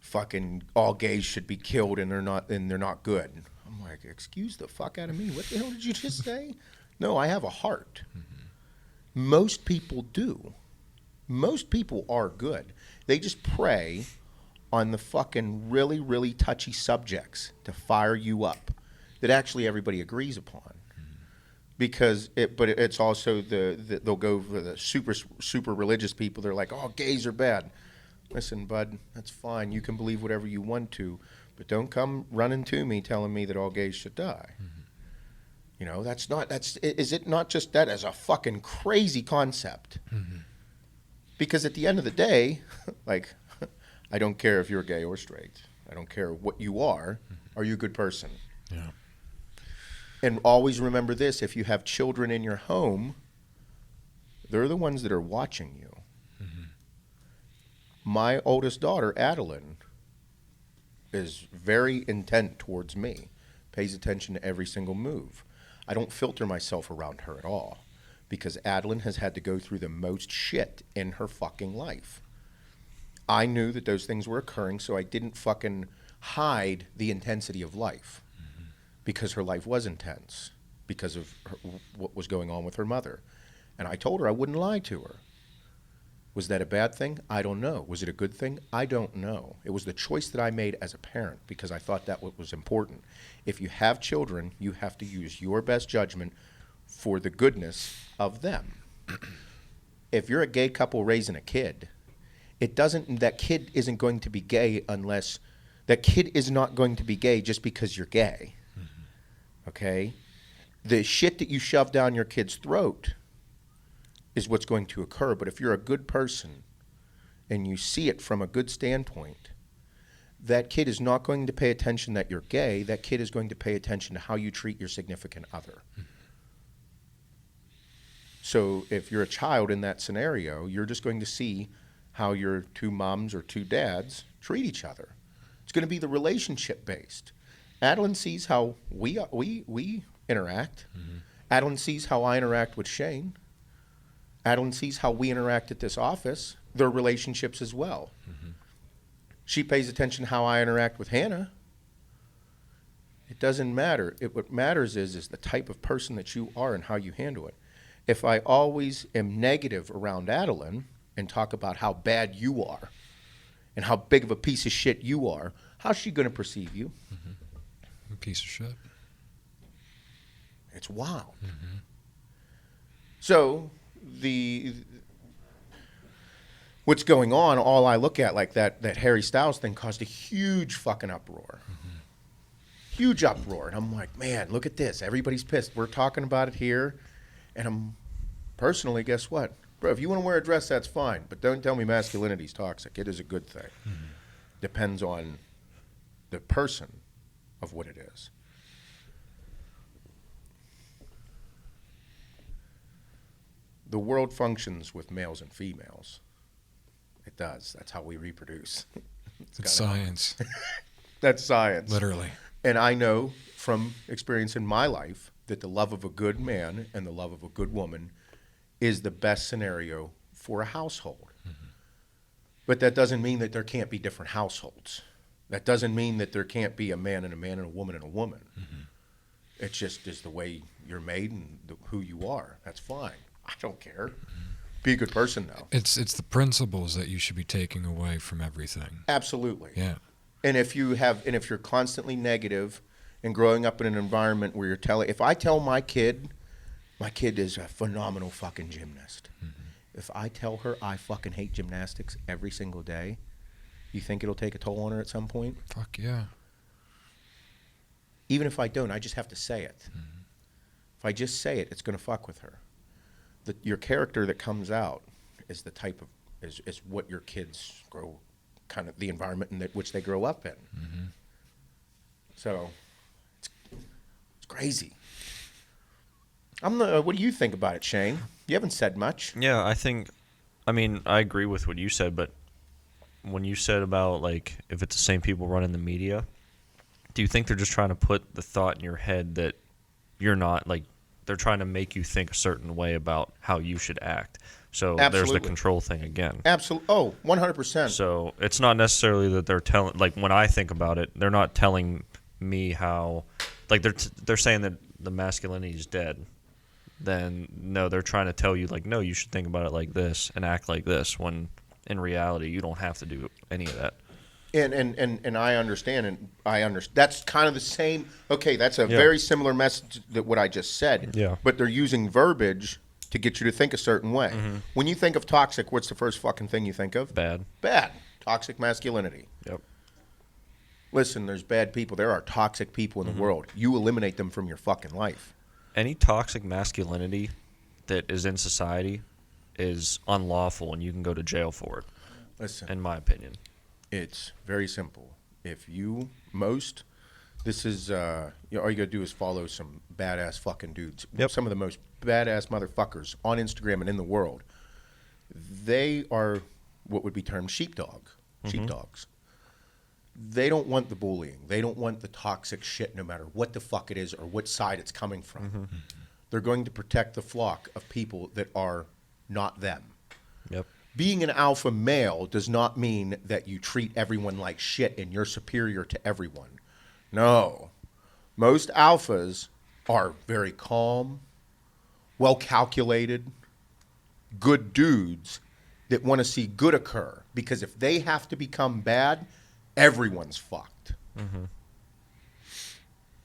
fucking all gays should be killed and they're not good. I'm like, excuse the fuck out of me. What the hell did you just say? No, I have a heart. Mm-hmm. Most people do. Most people are good. They just prey on the fucking really, really touchy subjects to fire you up that actually everybody agrees upon. Because it's also they'll go for the super religious people. They're like, oh, gays are bad. Listen, bud, that's fine. You can believe whatever you want to, but don't come running to me telling me that all gays should die. Mm-hmm. Is it not just that as a fucking crazy concept? Mm-hmm. Because at the end of the day, like, I don't care if you're gay or straight. I don't care what you are. Mm-hmm. Are you a good person? Yeah. And always remember this, if you have children in your home, they're the ones that are watching you. My oldest daughter, Adeline, is very intent towards me, pays attention to every single move. I don't filter myself around her at all because Adeline has had to go through the most shit in her fucking life. I knew that those things were occurring, so I didn't fucking hide the intensity of life because her life was intense because of what was going on with her mother. And I told her I wouldn't lie to her. Was that a bad thing? I don't know. Was it a good thing? I don't know. It was the choice that I made as a parent because I thought that was important. If you have children, you have to use your best judgment for the goodness of them. If you're a gay couple raising a kid, that kid isn't going to be gay unless, that kid is not going to be gay just because you're gay. Okay? The shit that you shove down your kid's throat is what's going to occur. But if you're a good person and you see it from a good standpoint, that kid is not going to pay attention that you're gay. That kid is going to pay attention to how you treat your significant other. So if you're a child in that scenario, you're just going to see how your two moms or two dads treat each other. It's going to be the relationship based. Adeline sees how we interact. Adeline sees how I interact with Shane. Adeline sees how we interact at this office, their relationships as well. She pays attention how I interact with Hannah. It doesn't matter. What matters is the type of person that you are and how you handle it. If I always am negative around Adeline and talk about how bad you are and how big of a piece of shit you are, how's she going to perceive you? A piece of shit. It's wild. So what's going on, all I look at, like that Harry Styles thing caused a huge fucking uproar. Huge uproar. And I'm like, man, look at this. Everybody's pissed. We're talking about it here. And I'm personally, guess what? Bro, if you want to wear a dress, that's fine. But don't tell me masculinity's toxic. It is a good thing. Depends on the person of what it is. The world functions with males and females. It does. That's how we reproduce. It's science. That's science. Literally. And I know from experience in my life that the love of a good man and the love of a good woman is the best scenario for a household. But that doesn't mean that there can't be different households. That doesn't mean that there can't be a man and a woman and a woman. It just is the way you're made and who you are. That's fine. I don't care. Be a good person, though. It's the principles that you should be taking away from everything. Absolutely. Yeah. And if you're constantly negative and growing up in an environment where if I tell my kid is a phenomenal fucking gymnast. If I tell her I fucking hate gymnastics every single day, you think it'll take a toll on her at some point? Fuck yeah. Even if I don't, I just have to say it. If I just say it, it's going to fuck with her. Your character that comes out is the type of is what your kids grow, kind of the environment in which they grow up in. So it's crazy. What do you think about it, Shane? You haven't said much. Yeah, I agree with what you said, but when you said about, like, if it's the same people running the media, do you think they're just trying to put the thought in your head that you're not, like, they're trying to make you think a certain way about how you should act? So There's the control thing again. Absolutely. Oh, 100%. So it's not necessarily that they're telling, like, when I think about it, they're not telling me how, like, they're saying that the masculinity is dead. Then, no, they're trying to tell you, like, no, you should think about it like this and act like this, when in reality you don't have to do any of that. And I understand, that's kind of the same. Okay, that's a very similar message that what I just said. Yeah. But they're using verbiage to get you to think a certain way. When you think of toxic, what's the first fucking thing you think of? Bad. Toxic masculinity. Yep. Listen, there's bad people. There are toxic people in the world. You eliminate them from your fucking life. Any toxic masculinity that is in society is unlawful, and you can go to jail for it. Listen, in my opinion. It's very simple. If most This is, all you gotta do is follow some badass fucking dudes. Yep. Some of the most badass motherfuckers on Instagram and in the world. They are what would be termed sheepdogs. They don't want the bullying. They don't want the toxic shit no matter what the fuck it is or what side it's coming from. They're going to protect the flock of people that are not them. Yep. Being an alpha male does not mean that you treat everyone like shit and you're superior to everyone. No. Most alphas are very calm, well-calculated, good dudes that want to see good occur. Because if they have to become bad, everyone's fucked.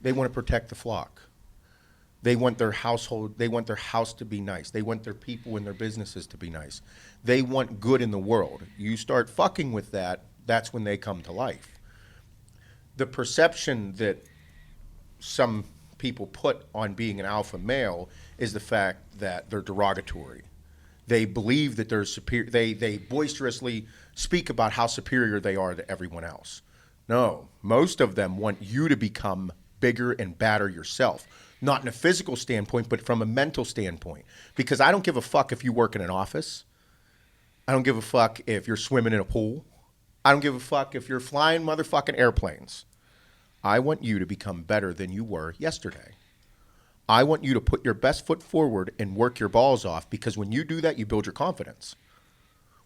They want to protect the flock. They want their household, they want their house to be nice. They want their people and their businesses to be nice. They want good in the world. You start fucking with that, that's when they come to life. The perception that some people put on being an alpha male is the fact that they're derogatory. They believe that they're superior. They boisterously speak about how superior they are to everyone else. No, most of them want you to become bigger and badder yourself. Not in a physical standpoint, but from a mental standpoint. Because I don't give a fuck if you work in an office. I don't give a fuck if you're swimming in a pool. I don't give a fuck if you're flying motherfucking airplanes. I want you to become better than you were yesterday. I want you to put your best foot forward and work your balls off, because when you do that, you build your confidence.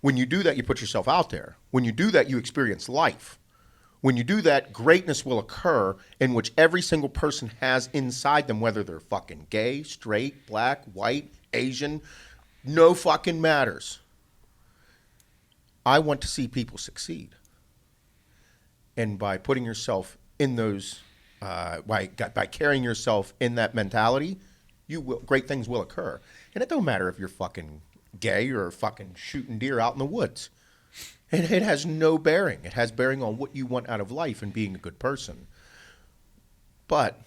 When you do that, you put yourself out there. When you do that, you experience life. When you do that, greatness will occur, in which every single person has inside them, whether they're fucking gay, straight, black, white, Asian, no fucking matters. I want to see people succeed. And by putting yourself in those, by carrying yourself in that mentality, great things will occur. And it don't matter if you're fucking gay or fucking shooting deer out in the woods. It has no bearing. It has bearing on what you want out of life and being a good person. But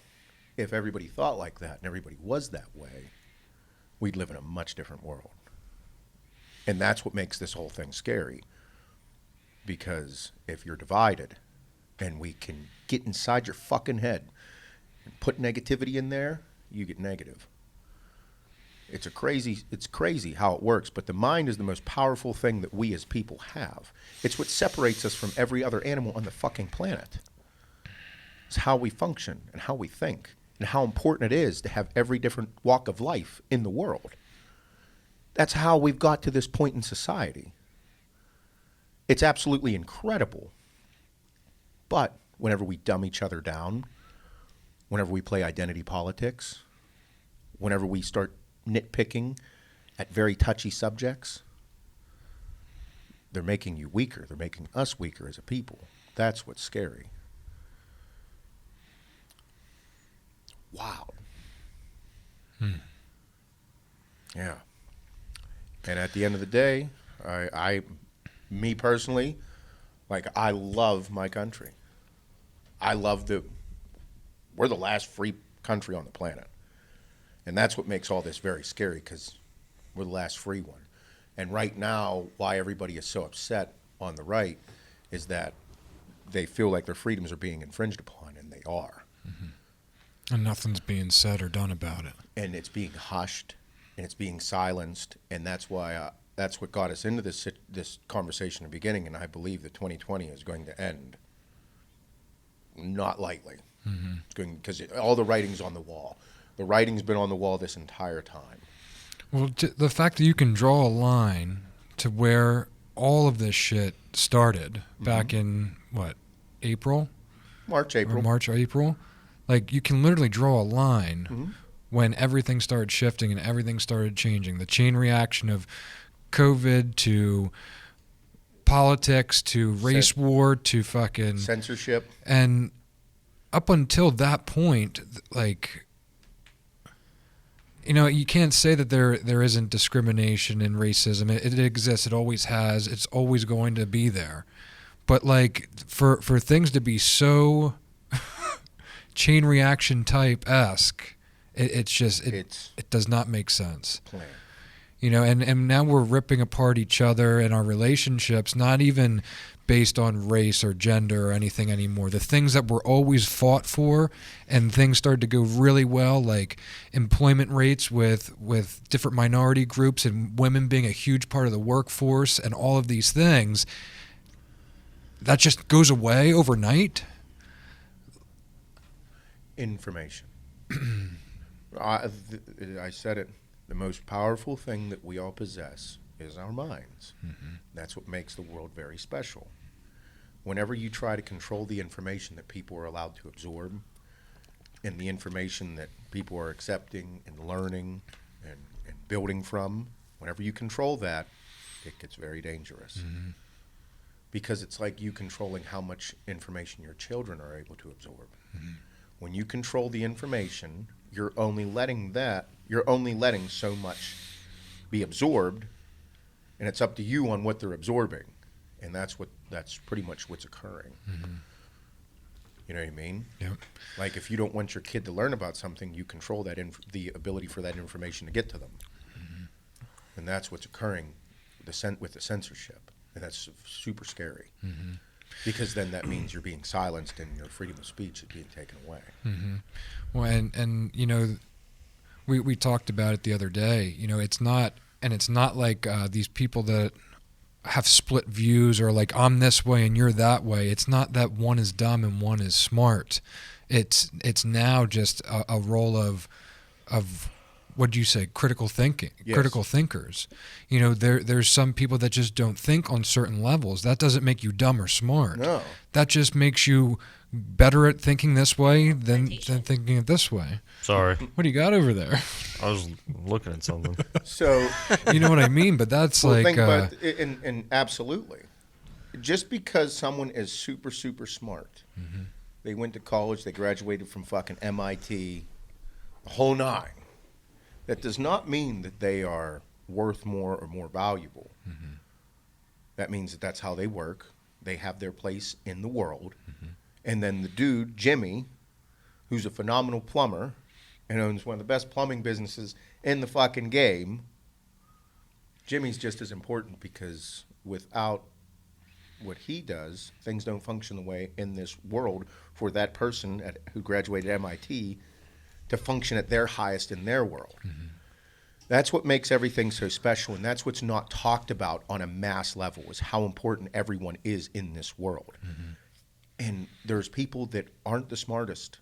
if everybody thought like that and everybody was that way, we'd live in a much different world. And that's what makes this whole thing scary. Because if you're divided and we can get inside your fucking head and put negativity in there, you get negative. It's crazy how it works, but the mind is the most powerful thing that we as people have. It's what separates us from every other animal on the fucking planet. It's how we function and how we think and how important it is to have every different walk of life in the world. That's how we've got to this point in society. It's absolutely incredible. But whenever we dumb each other down, whenever we play identity politics, whenever we start nitpicking at very touchy subjects, they're making you weaker. They're making us weaker as a people. That's what's scary. Wow. Yeah. And at the end of the day, me personally, I love my country. We're the last free country on the planet. And that's what makes all this very scary, because we're the last free one. And right now, why everybody is so upset on the right is that they feel like their freedoms are being infringed upon, and they are. And nothing's being said or done about it. And it's being hushed, and it's being silenced, and that's why that's what got us into this conversation in the beginning, and I believe that 2020 is going to end not lightly. Because all the writing's on the wall. The writing's been on the wall this entire time. Well, the fact that you can draw a line to where all of this shit started back in, April? March, April. Like, you can literally draw a line when everything started shifting and everything started changing. The chain reaction of COVID to politics to race war to fucking censorship. And up until that point, you can't say that there isn't discrimination and racism. It exists. It always has. It's always going to be there. But for things to be so chain reaction type-esque, it does not make sense. Plan. You know, and now we're ripping apart each other and our relationships, not even based on race or gender or anything anymore. The things that were always fought for and things started to go really well, like employment rates with different minority groups and women being a huge part of the workforce and all of these things, that just goes away overnight. Information. I said it. The most powerful thing that we all possess is our minds. Mm-hmm. That's what makes the world very special. Whenever you try to control the information that people are allowed to absorb and the information that people are accepting and learning and building from, whenever you control that, it gets very dangerous. Mm-hmm. Because it's like you controlling how much information your children are able to absorb. Mm-hmm. When you control the information, you're only letting so much be absorbed, and it's up to you on what they're absorbing, and that's pretty much what's occurring. Mm-hmm. You know what I mean? Yep. Like if you don't want your kid to learn about something, you control that the ability for that information to get to them, mm-hmm. and that's what's occurring with the censorship, and that's super scary. Mm-hmm. Because then that means you're being silenced and your freedom of speech is being taken away. Mm-hmm. Well, and you know, we talked about it the other day. You know, it's not like these people that have split views or like I'm this way and you're that way. It's not that one is dumb and one is smart. It's now just a role of what do you say? Critical thinking, yes. Critical thinkers. You know, there's some people that just don't think on certain levels. That doesn't make you dumb or smart. No. That just makes you better at thinking this way than thinking it this way. Sorry. What do you got over there? I was looking at something. So you know what I mean? But that's well, like... think about and absolutely. Just because someone is super, super smart, mm-hmm. they went to college, they graduated from fucking MIT, the whole nine, that does not mean that they are worth more or more valuable. Mm-hmm. That means that that's how they work. They have their place in the world. Mm-hmm. And then the dude, Jimmy, who's a phenomenal plumber and owns one of the best plumbing businesses in the fucking game, Jimmy's just as important because without what he does, things don't function the way in this world for that person who graduated MIT to function at their highest in their world. Mm-hmm. That's what makes everything so special, and that's what's not talked about on a mass level, is how important everyone is in this world. Mm-hmm. And there's people that aren't the smartest.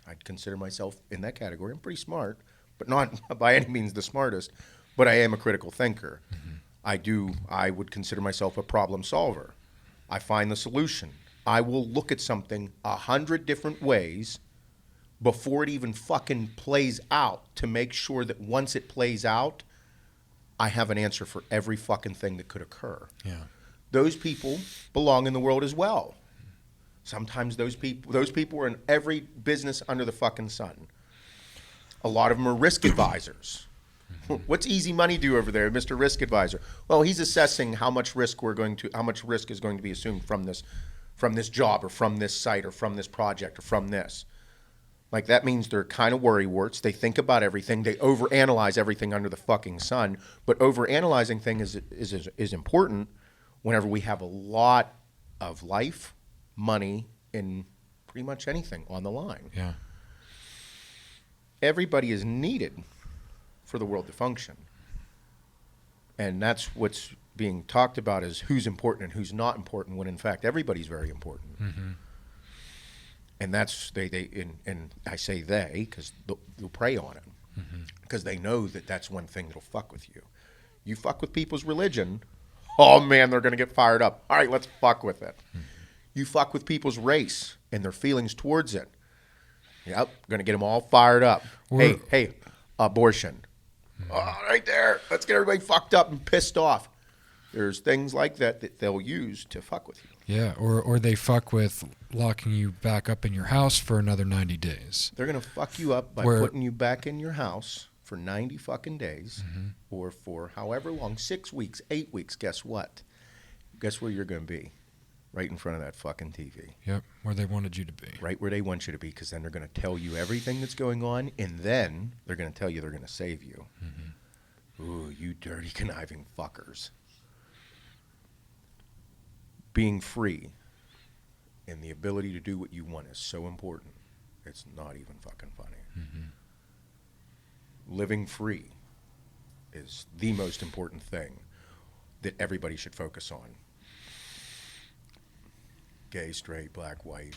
I'd consider myself in that category. I'm pretty smart, but not by any means the smartest, but I am a critical thinker. Mm-hmm. I would consider myself a problem solver. I find the solution. I will look at something 100 different ways before it even fucking plays out to make sure that once it plays out, I have an answer for every fucking thing that could occur. Yeah. Those people belong in the world as well. Sometimes those people are in every business under the fucking sun. A lot of them are risk advisors. What's Easy Money do over there, Mr. Risk Advisor? Well, he's assessing how much risk is going to be assumed from this job or from this site or from this project or from this. Like, that means they're kind of worrywarts. They think about everything. They overanalyze everything under the fucking sun. But overanalyzing things is important whenever we have a lot of life, money, and pretty much anything on the line. Yeah. Everybody is needed for the world to function. And that's what's being talked about, is who's important and who's not important, when in fact everybody's very important. Mm-hmm. And that's and I say they because they'll prey on it, because they know that that's one thing that'll fuck with you. You fuck with people's religion, oh man, they're gonna get fired up. All right, let's fuck with it. Mm-hmm. You fuck with people's race and their feelings towards it. Yep, gonna get them all fired up. Hey, abortion. Mm-hmm. Oh, right there. Let's get everybody fucked up and pissed off. There's things like that they'll use to fuck with you. Yeah, or they fuck with locking you back up in your house for another 90 days. They're going to fuck you up by putting you back in your house for 90 fucking days, mm-hmm. or for however long, 6 weeks, 8 weeks. Guess what? Guess where you're going to be? Right in front of that fucking TV. Yep, where they wanted you to be. Right where they want you to be, because then they're going to tell you everything that's going on, and then they're going to tell you they're going to save you. Mm-hmm. Ooh, you dirty, conniving fuckers. Being free and the ability to do what you want is so important. It's not even fucking funny. Living free is the most important thing that everybody should focus on. Gay, straight, black, white,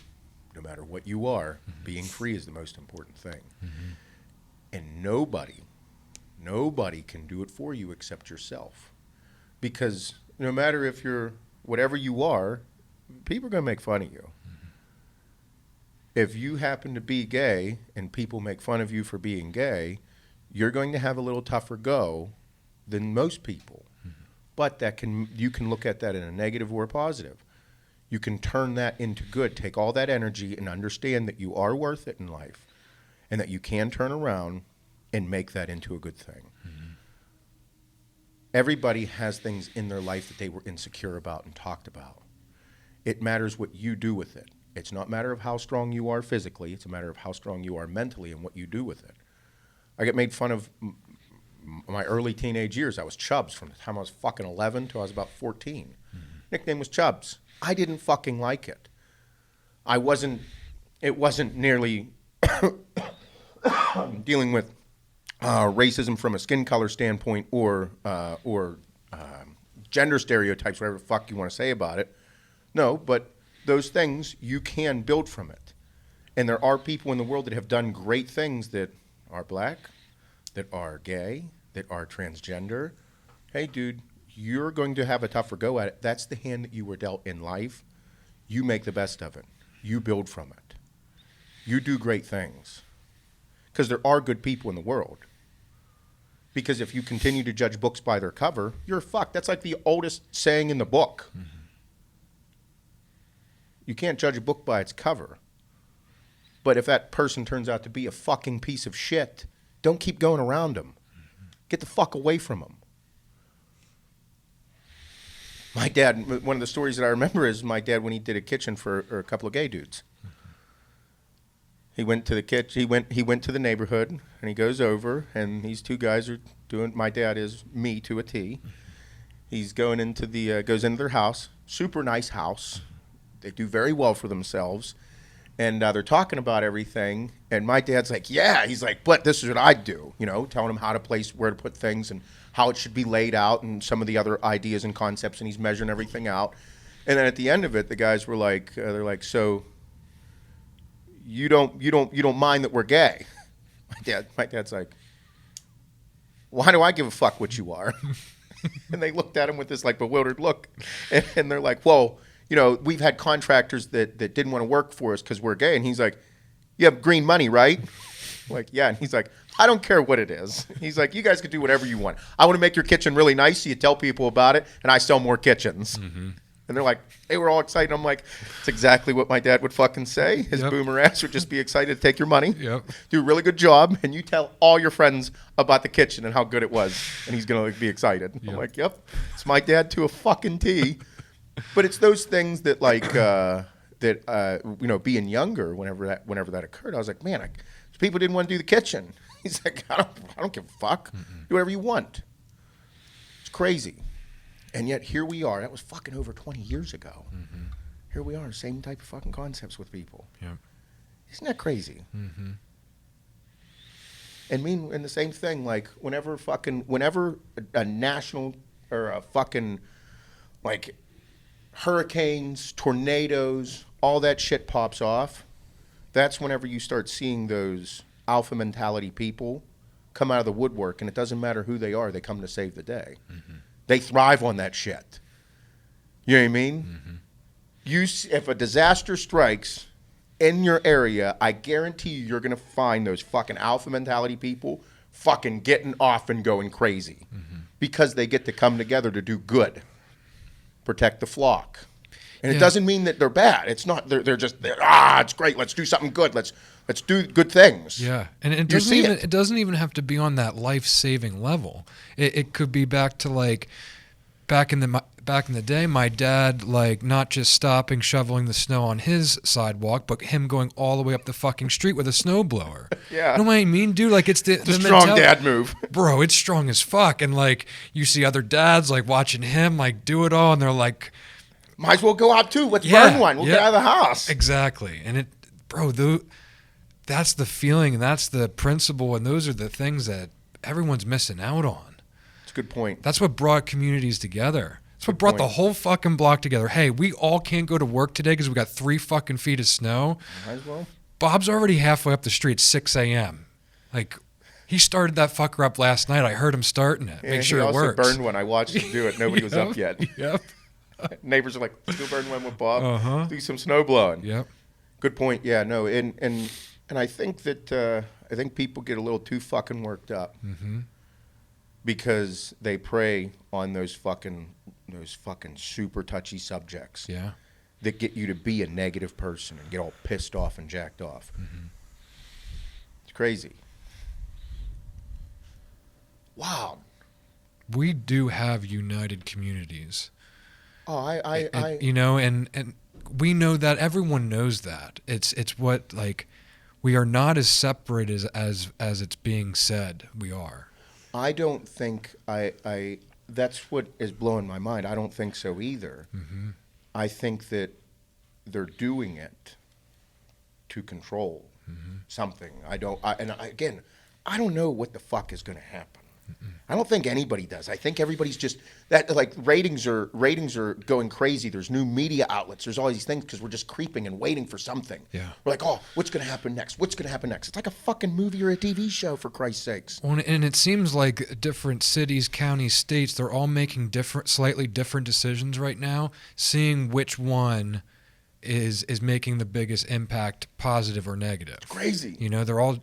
no matter what you are, being free is the most important thing. And nobody can do it for you except yourself. Because no matter if you're whatever you are, people are going to make fun of you. If you happen to be gay and people make fun of you for being gay, you're going to have a little tougher go than most people. But you can look at that in a negative or a positive. You can turn that into good, take all that energy and understand that you are worth it in life and that you can turn around and make that into a good thing. Everybody has things in their life that they were insecure about and talked about. It matters what you do with it. It's not a matter of how strong you are physically. It's a matter of how strong you are mentally and what you do with it. I get made fun of my early teenage years. I was Chubbs from the time I was fucking 11 till I was about 14. Nickname was Chubbs. I didn't fucking like it. It wasn't nearly dealing with racism from a skin color standpoint or gender stereotypes, whatever the fuck you want to say about it. No, but those things, you can build from it. And there are people in the world that have done great things that are black, that are gay, that are transgender. Hey, dude, you're going to have a tougher go at it. That's the hand that you were dealt in life. You make the best of it. You build from it. You do great things. Because there are good people in the world. Because if you continue to judge books by their cover, you're fucked. That's like the oldest saying in the book. You can't judge a book by its cover. But if that person turns out to be a fucking piece of shit, don't keep going around them. Get the fuck away from them. My dad, one of the stories that I remember is my dad when he did a kitchen for a couple of gay dudes. He went to the kitchen. He went to the neighborhood, and he goes over, and these two guys are doing. My dad is me to a T. He's going into goes into their house. Super nice house. They do very well for themselves, and they're talking about everything. And my dad's like, "Yeah." He's like, "But this is what I do," telling them how to place, where to put things, and how it should be laid out, and some of the other ideas and concepts. And he's measuring everything out. And then at the end of it, the guys were like, "They're like, so you don't mind that we're gay?" My dad's like, "Why do I give a fuck what you are?" And they looked at him with this like bewildered look, and they're like, "Well, we've had contractors that didn't want to work for us because we're gay." And he's like, "You have green money, right?" Like, "Yeah." And he's like, "I don't care what it is." He's like, "You guys can do whatever you want. I want to make your kitchen really nice so you tell people about it, and I sell more kitchens." And they're like, they were all excited. I'm like, it's exactly what my dad would fucking say. His boomer ass would just be excited to take your money, do a really good job, and you tell all your friends about the kitchen and how good it was, and he's going to be excited. I'm like, yep, it's my dad to a fucking T. But it's those things that being younger, whenever that occurred, I was like, man, people didn't want to do the kitchen. He's like, I don't give a fuck. Do whatever you want. It's crazy. And yet here we are. That was fucking over 20 years ago. Here we are, same type of fucking concepts with people. Isn't that crazy? And the same thing, like whenever a national or a fucking like hurricanes, tornadoes, all that shit pops off, that's whenever you start seeing those alpha mentality people come out of the woodwork, and it doesn't matter who they are, they come to save the day. They thrive on that shit. You know what I mean? If a disaster strikes in your area, I guarantee you're going to find those fucking alpha mentality people fucking getting off and going crazy because they get to come together to do good, protect the flock. And it doesn't mean that they're bad. It's not. They're just. It's great. Let's do something good. Let's do good things. Yeah, and it doesn't even have to be on that life-saving level. It could be back to like back in the back in the day, my dad, like, not just stopping shoveling the snow on his sidewalk, but him going all the way up the fucking street with a snowblower. Yeah. You know what I mean, dude? Like, it's the strong mentality. dad move. Bro, it's strong as fuck. And, like, you see other dads, like, watching him, like, do it all, and they're like... Might as well go out, too. Let's burn one. We'll get out of the house. Exactly. And, that's the feeling, and that's the principle, and those are the things that everyone's missing out on. That's a good point. That's what brought communities together. That's what brought the whole fucking block together. Hey, we all can't go to work today because we got 3 fucking feet of snow. Might as well. Bob's already halfway up the street at 6 a.m. Like, he started that fucker up last night. I heard him starting it. Yeah, Make sure he it also works. burned one. I watched him do it. Nobody was up yet. Yep. Neighbors are like, let's go burn one with Bob. Uh-huh. Do some snow blowing. Yep. Good point. Yeah, no, and I think that I think people get a little too fucking worked up because they prey on those fucking super touchy subjects. Yeah. That get you to be a negative person and get all pissed off and jacked off. It's crazy. Wow. We do have united communities. Oh, and we know that. Everyone knows that. It's what, like, we are not as separate as it's being said we are. I don't think that's what is blowing my mind. I don't think so either. I think that they're doing it to control something. I don't know what the fuck is going to happen. I don't think anybody does. I think everybody's just that, like, ratings are going crazy. There's new media outlets. There's all these things because we're just creeping and waiting for something. Yeah. We're like, oh, what's going to happen next? What's going to happen next? It's like a fucking movie or a TV show, for Christ's sakes. Well, and it seems like different cities, counties, states, they're all making slightly different decisions right now, seeing which one is making the biggest impact, positive or negative. It's crazy. You know, they're all...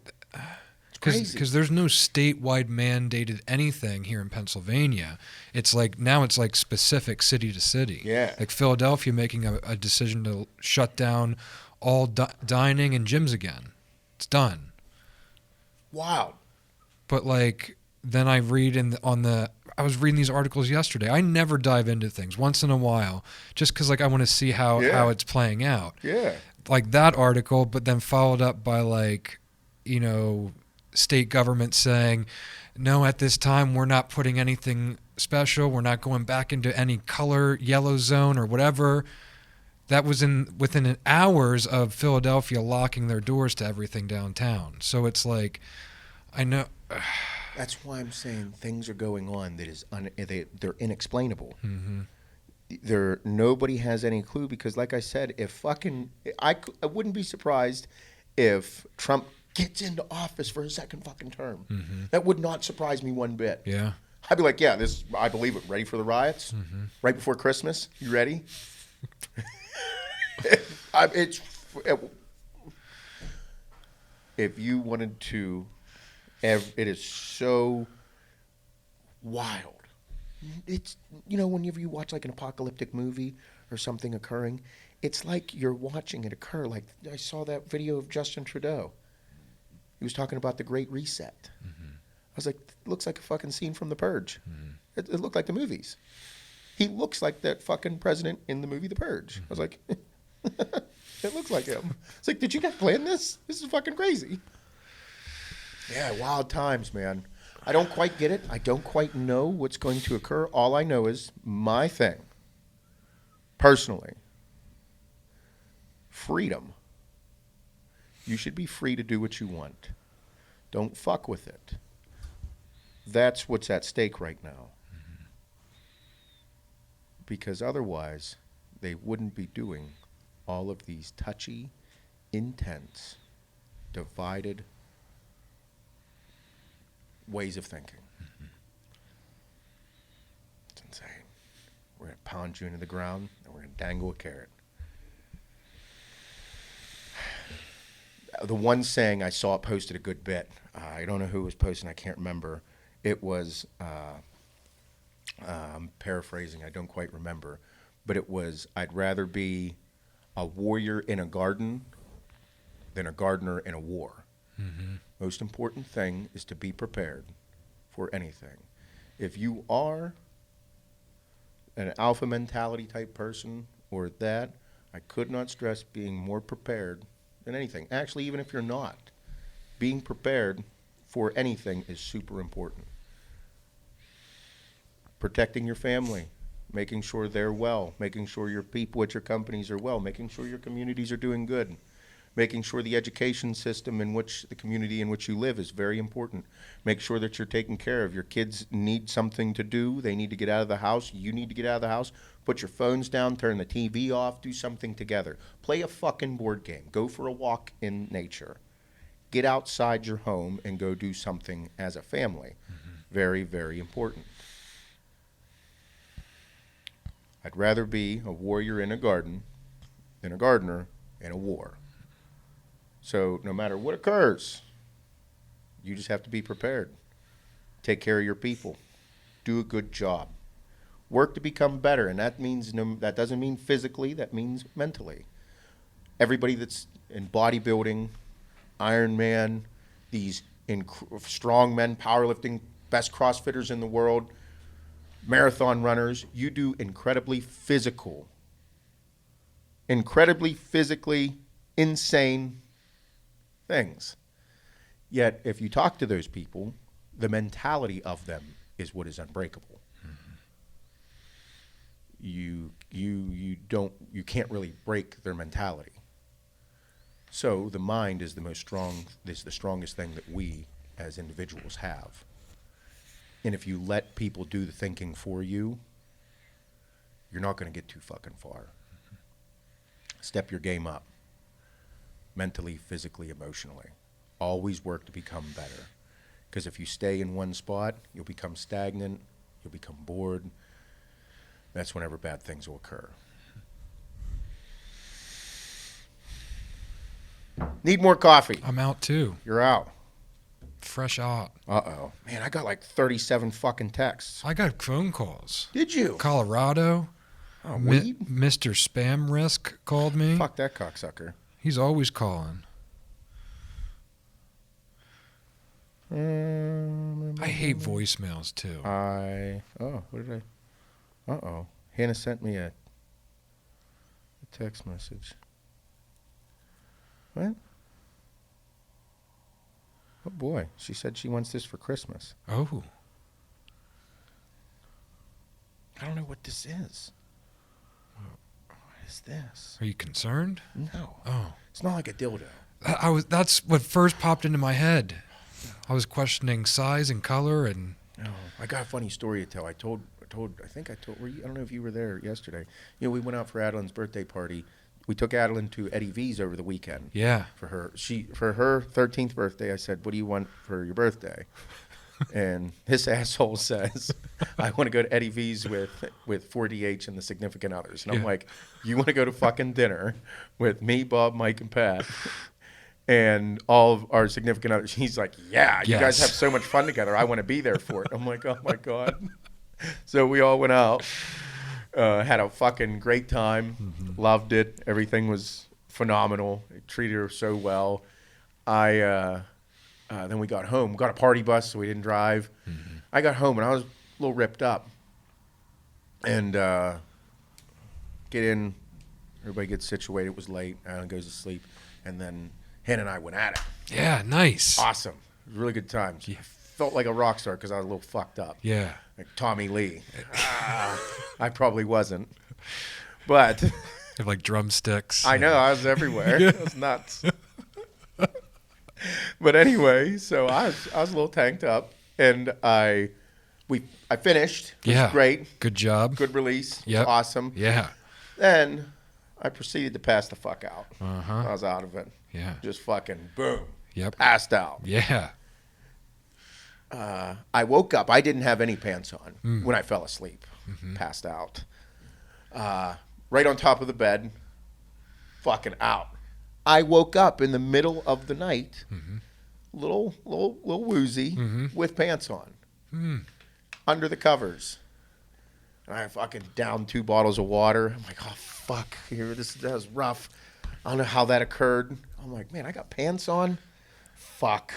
Because there's no statewide mandated anything here in Pennsylvania. It's like now it's like specific city to city. Yeah. Like Philadelphia making a decision to shut down all dining and gyms again. It's done. Wow. But like then I read I was reading these articles yesterday. I never dive into things once in a while just because like I want to see how it's playing out. Yeah. Like that article, but then followed up by like, you know, state government saying, no, at this time we're not putting anything special. We're not going back into any color yellow zone or whatever. That was within hours of Philadelphia locking their doors to everything downtown. So it's like, I know. That's why I'm saying things are going on that is they're inexplainable. Nobody has any clue because, like I said, I wouldn't be surprised if Trump gets into office for a second fucking term. That would not surprise me one bit. Yeah. I'd be like, yeah, I believe it. Ready for the riots? Right before Christmas? You ready? If you wanted to, it is so wild. It's, you know, whenever you watch like an apocalyptic movie or something occurring, it's like you're watching it occur. Like I saw that video of Justin Trudeau. He was talking about the Great Reset. I was like, it looks like a fucking scene from The Purge. It looked like the movies. He looks like that fucking president in the movie The Purge. I was like, it looks like him. It's like, did you guys plan this? This is fucking crazy. Yeah, wild times, man. I don't quite get it. I don't quite know what's going to occur. All I know is my thing, personally, freedom. You should be free to do what you want. Don't fuck with it. That's what's at stake right now. Because otherwise, they wouldn't be doing all of these touchy, intense, divided ways of thinking. It's insane. We're going to pound you into the ground, and we're going to dangle a carrot. The one saying I saw it posted a good bit. I don't know who was posting. I can't remember. It was, I'm paraphrasing. I don't quite remember. But it was, I'd rather be a warrior in a garden than a gardener in a war. Most important thing is to be prepared for anything. If you are an alpha mentality type person or that, I could not stress being more prepared than anything. Actually, even if you're not, being prepared for anything is super important. Protecting your family, making sure they're well, making sure your people at your companies are well, making sure your communities are doing good, making sure the education system in which the community in which you live is very important. Make sure that you're taken care of. Your kids need something to do. They need to get out of the house. You need to get out of the house. Put your phones down, turn the TV off, do something together. Play a fucking board game. Go for a walk in nature. Get outside your home and go do something as a family. Very, very important. I'd rather be a warrior in a garden than a gardener in a war. So no matter what occurs, you just have to be prepared. Take care of your people. Do a good job. Work to become better, and that means that doesn't mean physically, that means mentally. Everybody that's in bodybuilding, Ironman, these strong men, powerlifting, best CrossFitters in the world, marathon runners, you do incredibly physically insane things. Yet, if you talk to those people, the mentality of them is what is unbreakable. You can't really break their mentality. So the mind is the strongest thing that we as individuals have. And if you let people do the thinking for you, you're not going to get too fucking far. Step your game up. Mentally, physically, emotionally. Always work to become better. Because if you stay in one spot, you'll become stagnant, you'll become bored. That's whenever bad things will occur. Need more coffee. I'm out too. You're out. Fresh out. Uh-oh. Man, I got like 37 fucking texts. I got phone calls. Did you? Colorado. Oh, weed? Mr. Spam Risk called me. Fuck that cocksucker. He's always calling. I hate voicemails too. What did I? Uh-oh. Hannah sent me a text message. What? Oh boy, she said she wants this for Christmas. Oh. I don't know what this is. What is this? Are you concerned? No. Oh. It's not like a dildo. That's what first popped into my head. I was questioning size and color and. No. I got a funny story to tell. I don't know if you were there yesterday. You know, we went out for Adeline's birthday party. We took Adeline to Eddie V's over the weekend. Yeah. For her 13th birthday, I said, "What do you want for your birthday?" And this asshole says, "I want to go to Eddie V's with 4DH and the significant others." And I'm like, "You want to go to fucking dinner with me, Bob, Mike, and Pat, and all of our significant others?" He's like, "Yeah, you guys have so much fun together. I want to be there for it." I'm like, "Oh my God." So we all went out. Had a fucking great time. Mm-hmm. Loved it. Everything was phenomenal. They treated her so well. Then we got home. Got a party bus, so we didn't drive. Mm-hmm. I got home, and I was a little ripped up. And get in. Everybody gets situated. It was late. Alan goes to sleep. And then Hannah and I went at it. Yeah, nice. Awesome. It was really good times. Yeah. I felt like a rock star because I was a little fucked up. Yeah. Like Tommy Lee. I probably wasn't. But. Have like drumsticks. I know. I was everywhere. It was nuts. But anyway, so I was a little tanked up. And I finished. It was great. Good job. Good release. Yeah. Awesome. Yeah. Then I proceeded to pass the fuck out. Uh-huh. I was out of it. Yeah. Just fucking boom. Yep. Passed out. Yeah. I woke up. I didn't have any pants on when I fell asleep. Mm-hmm. Passed out. Right on top of the bed. Fucking out. I woke up in the middle of the night, little woozy, with pants on, under the covers. And I fucking downed 2 bottles of water. I'm like, oh fuck, that was rough. I don't know how that occurred. I'm like, man, I got pants on. Fuck.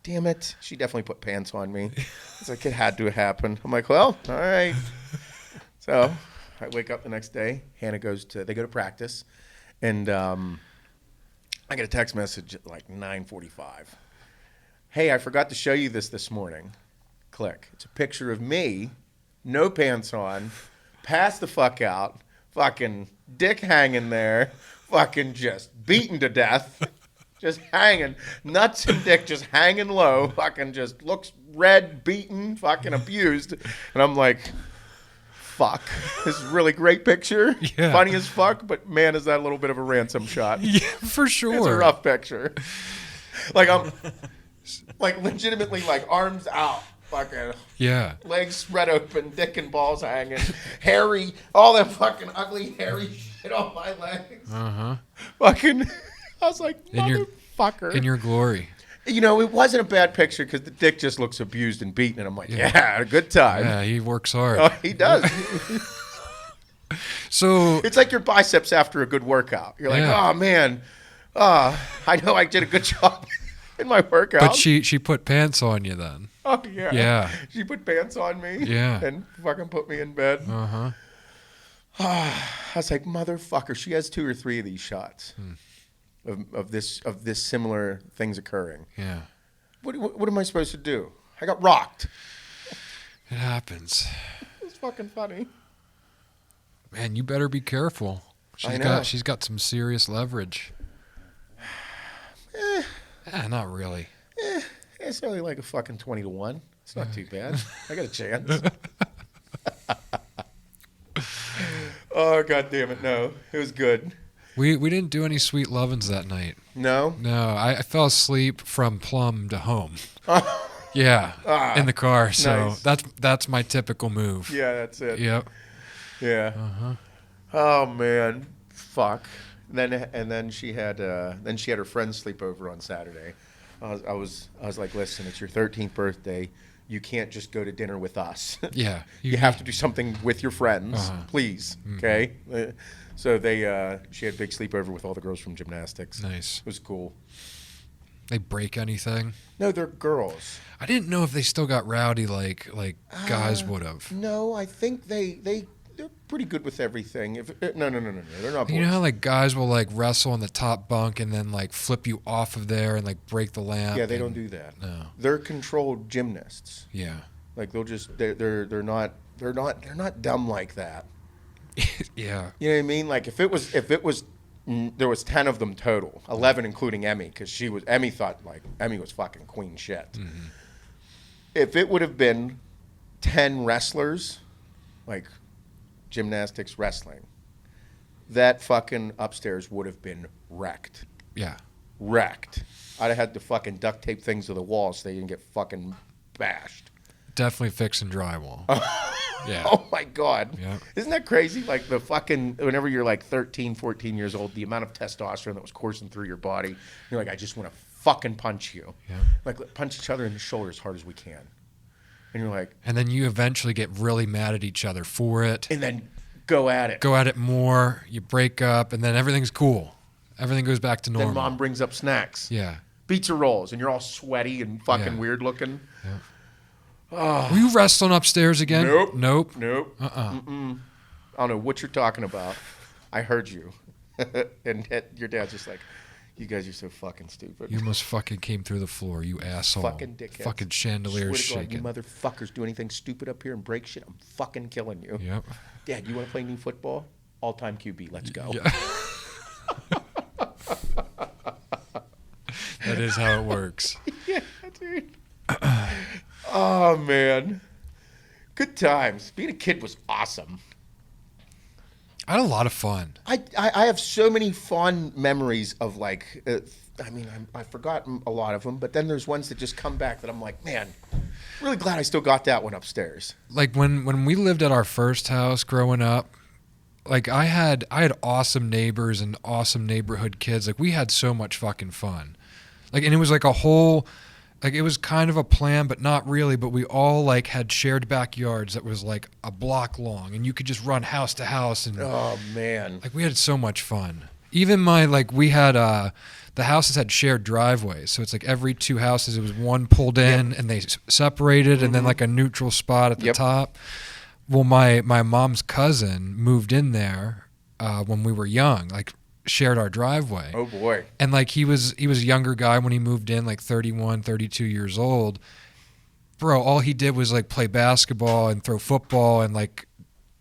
Damn it. She definitely put pants on me. It's like, it had to happen. I'm like, well, all right. So I wake up the next day. Hannah they go to practice. And I get a text message at like 9:45. Hey, I forgot to show you this morning. Click. It's a picture of me, no pants on, passed the fuck out, fucking dick hanging there, fucking just beaten to death, just hanging, nuts and dick just hanging low, fucking just looks red, beaten, fucking abused. And I'm like, fuck. This is a really great picture. Yeah. Funny as fuck, but man, is that a little bit of a ransom shot. Yeah, for sure. It's a rough picture. Like I'm like legitimately like arms out, fucking legs spread open, dick and balls hanging, hairy, all that fucking ugly hairy shit on my legs. Fucking, I was like, motherfucker. In your glory. You know, it wasn't a bad picture because the dick just looks abused and beaten, and I'm like, yeah, a good time. Yeah, he works hard. Oh, he does. So it's like your biceps after a good workout. You're like, oh man, I know I did a good job in my workout. But she put pants on you then. Oh yeah. Yeah. She put pants on me. Yeah. And fucking put me in bed. I was like, motherfucker. She has 2 or 3 of these shots of this similar things occurring. Yeah. What am I supposed to do? I got rocked. It happens. It's fucking funny. Man, you better be careful. She's got some serious leverage. Not really. It's only like a fucking 20-1. It's not too bad. I got a chance. Oh, God damn it. No. It was good. We didn't do any sweet lovin's that night. No? No. I fell asleep from Plum to home. Yeah. In the car. So nice. that's my typical move. Yeah, that's it. Yep. Yeah. Oh, man. Fuck. And then she had her friends sleep over on Saturday. I was like, listen, it's your 13th birthday. You can't just go to dinner with us. Yeah. You have to do something with your friends, please. Okay. So she had a big sleepover with all the girls from gymnastics. Nice. It was cool. They break anything? No, they're girls. I didn't know if they still got rowdy like guys would have. No, I think they're pretty good with everything. No, they're not boys. You know how like guys will like wrestle on the top bunk and then like flip you off of there and like break the lamp? Yeah, they don't do that. No. They're controlled gymnasts. Yeah. Like they're not dumb like that. Yeah. You know what I mean? Like if it was there was 10 of them total, 11 including Emmy, because Emmy thought like Emmy was fucking queen shit. Mm-hmm. If it would have been 10 wrestlers, like gymnastics wrestling, that fucking upstairs would have been wrecked. Yeah. Wrecked. I'd have had to fucking duct tape things to the wall so they didn't get fucking bashed. Definitely fixing drywall. Yeah. Oh my God. Yeah. Isn't that crazy? Like the fucking, whenever you're like 13, 14 years old, the amount of testosterone that was coursing through your body, you're like, I just want to fucking punch you. Yeah. Like punch each other in the shoulder as hard as we can. And you're like. And then you eventually get really mad at each other for it. And then go at it. Go at it more. You break up and then everything's cool. Everything goes back to normal. Then mom brings up snacks. Yeah. Pizza rolls. And you're all sweaty and fucking weird looking. Yeah. Oh. Were you wrestling upstairs again? Nope. I don't know what you're talking about. I heard you. And your dad's just like, you guys are so fucking stupid. You almost fucking came through the floor, you asshole. Fucking dickheads. Fucking chandeliers shaking. You motherfuckers do anything stupid up here and break shit, I'm fucking killing you. Yep. Dad, you want to play knee football? All-time QB. Let's go. Yeah. That is how it works. Yeah, dude. Oh, man. Good times. Being a kid was awesome. I had a lot of fun. I have so many fond memories of like, I've forgotten a lot of them, but then there's ones that just come back that I'm like, man, really glad I still got that one upstairs. Like when we lived at our first house growing up, like I had awesome neighbors and awesome neighborhood kids. Like we had so much fucking fun. Like, and it was like a whole, like it was kind of a plan, but not really. But we all like had shared backyards that was like a block long, and you could just run house to house. And oh man, like we had so much fun. Even we had the houses had shared driveways, so it's like every 2 houses it was one pulled in, and they separated, and then like a neutral spot at the top. Well, my mom's cousin moved in there when we were young, like shared our driveway. Oh boy. And like he was a younger guy when he moved in, like 31, 32 years old. Bro, all he did was like play basketball and throw football and like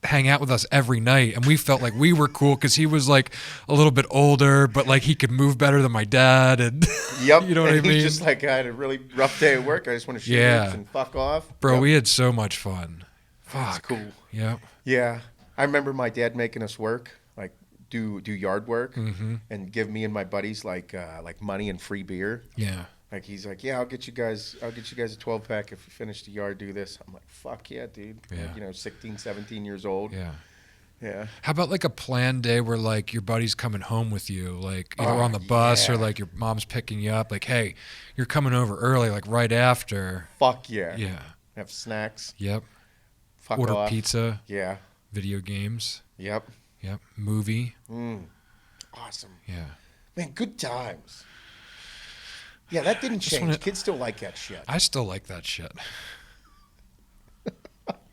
hang out with us every night. And we felt like we were cool because he was like a little bit older, but like he could move better than my dad. And Yep. you know what I mean? He's just like, I had a really rough day at work. I just want to shoot hoops and fuck off. Bro, Yep. we had so much fun. That's Fuck. cool. Yep. Yeah. I remember my dad making us work, like do yard work Mm-hmm. and give me and my buddies like money and free beer. Yeah. Like he's like, yeah, I'll get you guys a 12-pack if you finish the yard, do this. I'm like, fuck yeah, dude. Yeah. Like, 16, 17 years old. Yeah. Yeah. How about like a planned day where like your buddy's coming home with you, like either Oh, on the bus or yeah. like your mom's picking you up, like, hey, you're coming over early, like right after. Fuck yeah. Yeah. Have snacks. Yep. Fuck Order off. pizza, Yeah. video games. Yep. Yep. Movie. Awesome. Yeah. Man, good times. Yeah, that didn't Just change. wanna- Kids still like that shit. I still like that shit.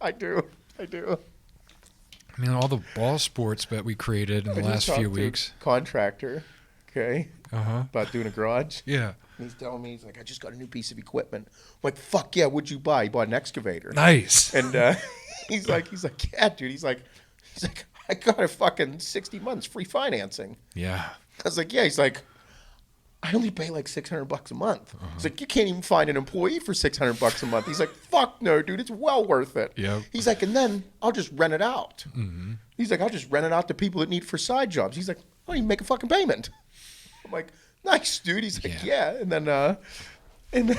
I do. I mean, all the ball sports that we created in the I just last talked few to a weeks. contractor, okay, Uh-huh. about doing a garage. Yeah. And he's telling me, he's like, I just got a new piece of equipment. I'm like, fuck yeah, what'd you buy? He bought an excavator. Nice. And he's like, yeah, dude. He's like, I got a fucking 60 months free financing. Yeah. I was like, yeah. He's like, I only pay like $600 a month. He's like, you can't even find an employee for $600 a month. He's like, fuck no, dude. It's well worth it. Yep. He's like, and then I'll just rent it out. Mm-hmm. He's like, I'll just rent it out to people that need it for side jobs. He's like, I don't even make a fucking payment. I'm like, nice, dude. He's like, yeah. And then, and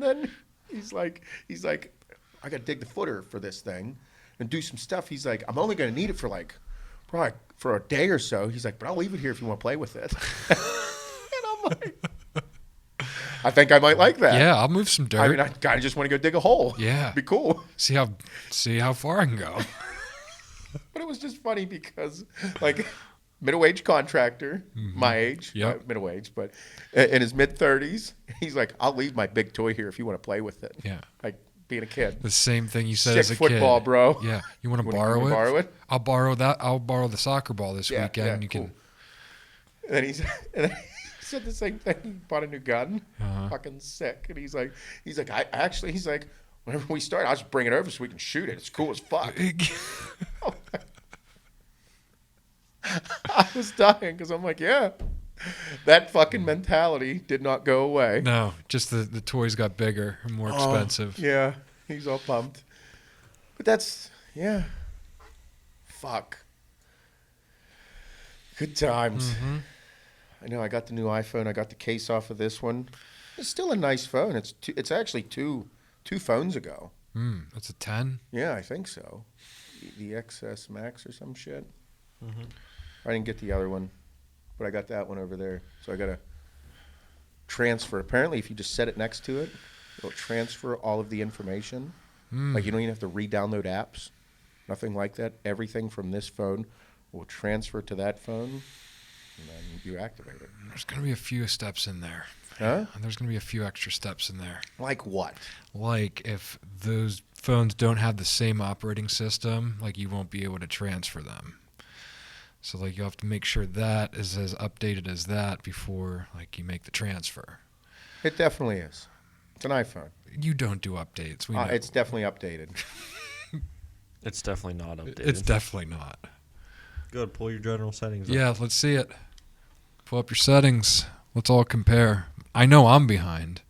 then he's like, I got to dig the footer for this thing and do some stuff. He's like, I'm only going to need it for like, probably for a day or so. He's like, but I'll leave it here if you want to play with it. And I'm like, I think I might like that. Yeah, I'll move some dirt. I mean, I kind of just want to go dig a hole. Yeah. Be cool. See how far I can go. But it was just funny because, like, middle-aged contractor, my age, Yep. middle-aged, but in his mid-30s, he's like, I'll leave my big toy here if you want to play with it. Yeah. Like, being a kid. The same thing you said Sick as a football, kid. bro. Yeah. You want to Wanna borrow it? borrow it? I'll borrow that. I'll borrow the soccer ball this Yeah, weekend. yeah, and you cool. can. And then he said the same thing. He bought a new gun. Uh-huh. Fucking sick. And he's like, he's like, whenever we start, I'll just bring it over so we can shoot it. It's cool as fuck. I was dying because I'm like, yeah, that fucking mentality did not go away. No, just the toys got bigger and more expensive. Yeah, he's all pumped. But that's, yeah, fuck. Good times. Mm-hmm. I know I got the new iPhone. I got the case off of this one. It's still a nice phone. It's actually two phones ago. That's a 10. Yeah, I think so. The XS Max or some shit. I didn't get the other one, but I got that one over there. So I got to transfer. Apparently, if you just set it next to it, it'll transfer all of the information. Like you don't even have to re-download apps. Nothing like that. Everything from this phone will transfer to that phone, and then you activate it. There's going to be a few steps in there. Huh? And there's going to be a few extra steps in there. Like what? Like if those phones don't have the same operating system, like you won't be able to transfer them. So like you have to make sure that is as updated as that before like you make the transfer. It definitely is. It's an iPhone. You don't do updates. We know. It's definitely updated. It's definitely not updated. It's definitely not. Good. Pull your general settings up. Yeah, let's see it. Pull up your settings. Let's all compare. I know I'm behind.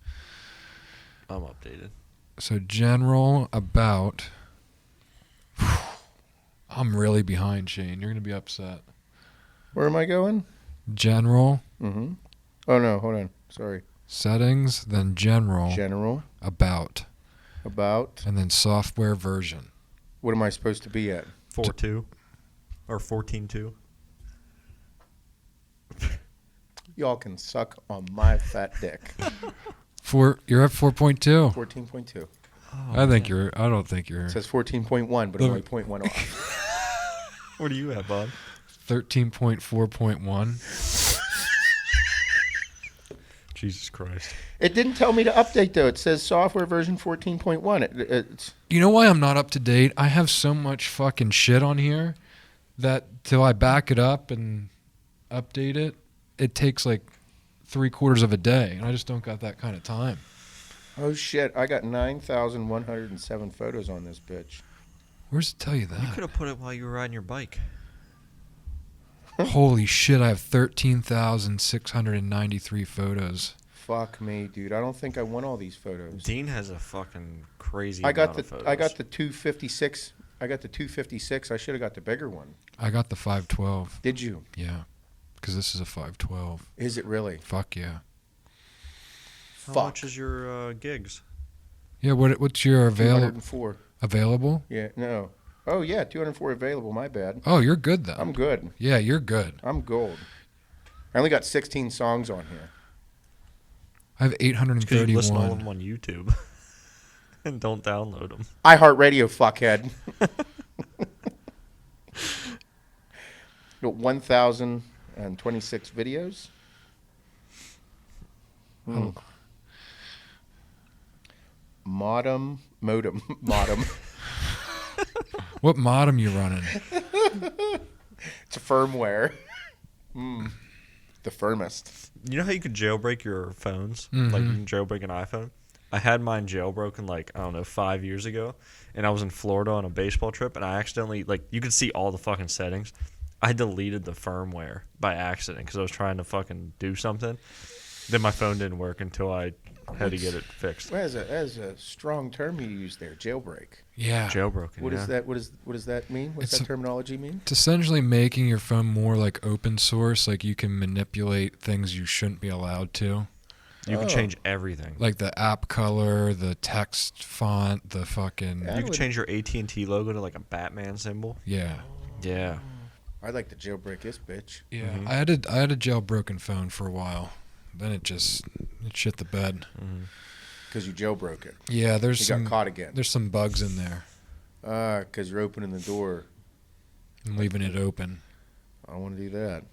I'm updated. So general about. I'm really behind, Shane. You're going to be upset. Where am I going? General, Mm-hmm. Oh, no. Hold on. Sorry. settings, then general, General. about, About. and then software version. What am I supposed to be at? 4.2 or 14.2. Y'all can suck on my fat dick. You're at 4.2. 14.2. I don't think you're It says 14.1, but I'm only 0.1 off. What are you at, Bob? 13.4.1. Jesus Christ. It didn't tell me to update, though. It says software version 14.1. It's You know why I'm not up to date? I have so much fucking shit on here that till I back it up and update it, it takes like 3/4 of a day, and I just don't got that kind of time. Oh, shit. I got 9,107 photos on this bitch. Where's it tell you that? You could have put it while you were riding your bike. Holy shit, I have 13,693 photos. Fuck me, dude. I don't think I want all these photos. Dean has a fucking crazy I got amount of photos. I got the 256. I got the 256. I should have got the bigger one. I got the 512. Did you? Yeah, because this is a 512. Is it really? Fuck yeah. How Fuck. much is your gigs? Yeah, what's your 204. available? Yeah, no. Oh, yeah, 204 available. My bad. Oh, you're good then. I'm good. Yeah, you're good. I'm gold. I only got 16 songs on here. I have Because you listen to all of 831. them on YouTube and don't download them. iHeartRadio, fuckhead. Got 1,026 videos. Oh. Modem. What modem you running? It's a firmware. The firmest. You know how you could jailbreak your phones? Mhm. Like you can jailbreak an iPhone? I had mine jailbroken like, I don't know, 5 years ago. And I was in Florida on a baseball trip and I accidentally, like, you could see all the fucking settings. I deleted the firmware by accident because I was trying to fucking do something. Then my phone didn't work until I had to get it fixed. That is a strong term you use there, jailbreak. Yeah. Jailbroken. What yeah. is that? What does that mean? What's It's that terminology mean? It's essentially making your phone more like open source, like you can manipulate things you shouldn't be allowed to. You Oh. can change everything. Like the app color, the text font, the fucking... Yeah. You can change your AT&T logo to like a Batman symbol. Yeah. Yeah. I'd like to jailbreak this bitch. Yeah. Mhm. I had a jailbroken phone for a while. Then it shit the bed. Mm-hmm. Because you jailbroke it. Yeah, You got caught again. there's some bugs in there. Because you're opening the door. I'm leaving it open. I don't want to do that.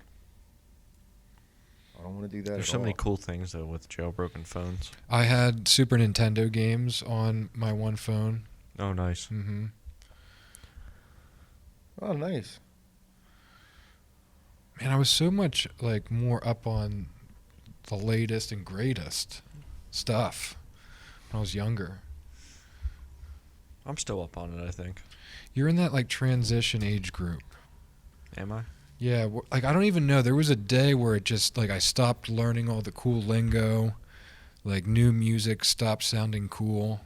I don't want to do that There's at so many all. cool things though with jailbroken phones. I had Super Nintendo games on my one phone. Oh, nice. Mm-hmm. Oh, nice. Man, I was so much like more up on the latest and greatest stuff when I was younger. I'm still up on it, I think. You're in that like transition age group. Am I? Yeah, like I don't even know. There was a day where it just like I stopped learning all the cool lingo, like new music stopped sounding cool.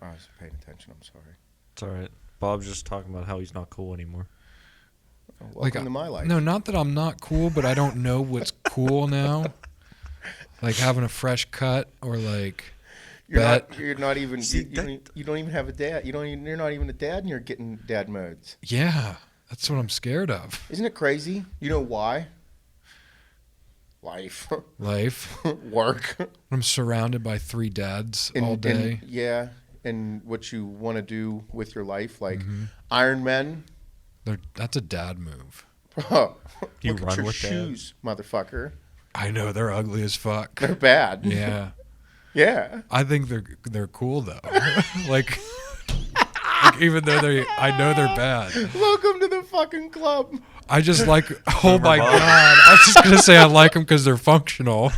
I was paying attention. I'm sorry. It's all right. Bob's just talking about how he's not cool anymore. Welcome to my life. No, not that I'm not cool, but I don't know what's cool now. Like having a fresh cut or like You're not even. See, you don't even have a dad. You're not even a dad, and you're getting dad modes. yeah, that's what I'm scared of. Isn't it crazy? You know why? Life, Life. work, I'm surrounded by 3 dads all day. yeah, and what you want to do with your life, like Mhm. Iron Men. That's a dad move. You Look run at your with dad? shoes, motherfucker. I know they're ugly as fuck. They're bad. Yeah. Yeah. I think they're cool though. like even though I know they're bad. Welcome to the fucking club. I just like, oh Boomer my Bob. God. I was just going to say I like them because they're functional.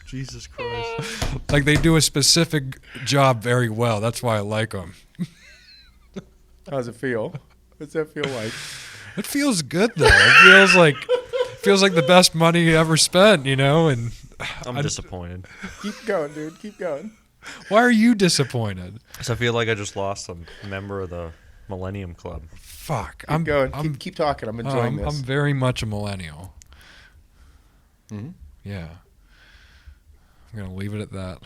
Jesus Christ. Like they do a specific job very well. That's why I like them. How's it feel? What's that feel like? It feels good though. It feels like the best money you ever spent, you know? And I'm disappointed. Keep going, dude. Keep going. why are you disappointed? So I feel like I just lost a member of the Millennium Club. Fuck. Keep going. Keep talking. I'm enjoying this. I'm very much a millennial. Mm-hmm. Yeah. I'm going to leave it at that.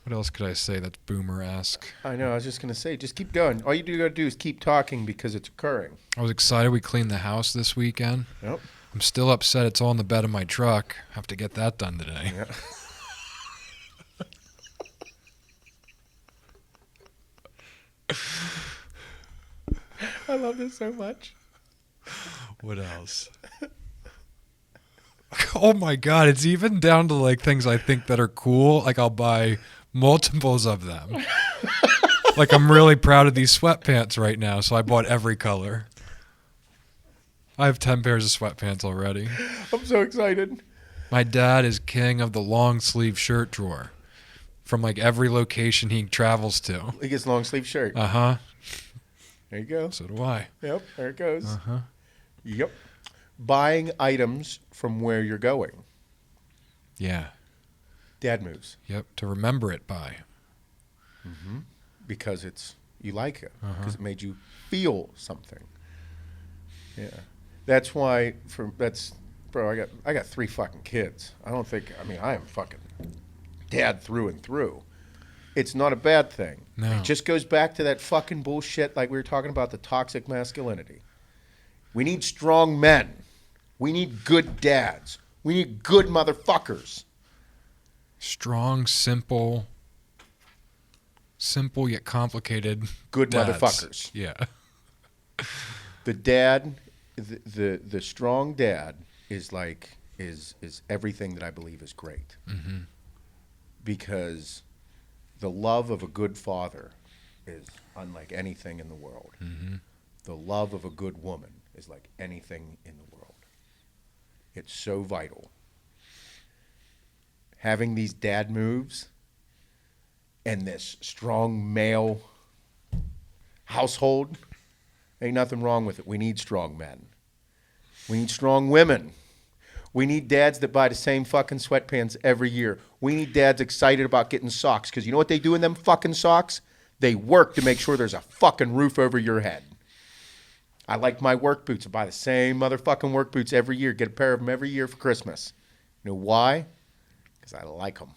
What else could I say that's boomer-esque? I know. I was just gonna say, just keep going. All you gotta do is keep talking because it's occurring. I was excited we cleaned the house this weekend. Yep. I'm still upset it's all in the bed of my truck. Have to get that done today. Yeah. I love this so much. What else? Oh my God. It's even down to like things I think that are cool. Like I'll buy multiples of them. Like I'm really proud of these sweatpants right now. So I bought every color. I have 10 pairs of sweatpants already. I'm so excited. My dad is king of the long sleeve shirt drawer from like every location he travels to. He gets long sleeve shirt. Uh-huh. There you go. So do I. Yep, there it goes. Uh-huh. Yep. Buying items from where you're going. Yeah. Dad moves. Yep. To remember it by. Because you like it. Because it made you feel something. Yeah. That's why bro, I got 3 fucking kids. I am fucking dad through and through. It's not a bad thing. No. It just goes back to that fucking bullshit like we were talking about, the toxic masculinity. We need strong men. We need good dads. We need good motherfuckers. Strong, simple yet complicated. Good dads. motherfuckers. Yeah. The dad, the strong dad is everything that I believe is great. Mm-hmm. Because the love of a good father is unlike anything in the world. Mm-hmm. The love of a good woman is like anything in the world. It's so vital. Having these dad moves and this strong male household, ain't nothing wrong with it. We need strong men. We need strong women. We need dads that buy the same fucking sweatpants every year. We need dads excited about getting socks, because you know what they do in them fucking socks? They work to make sure there's a fucking roof over your head. I like my work boots. I buy the same motherfucking work boots every year. Get a pair of them every year for Christmas. You know why? Because I like them.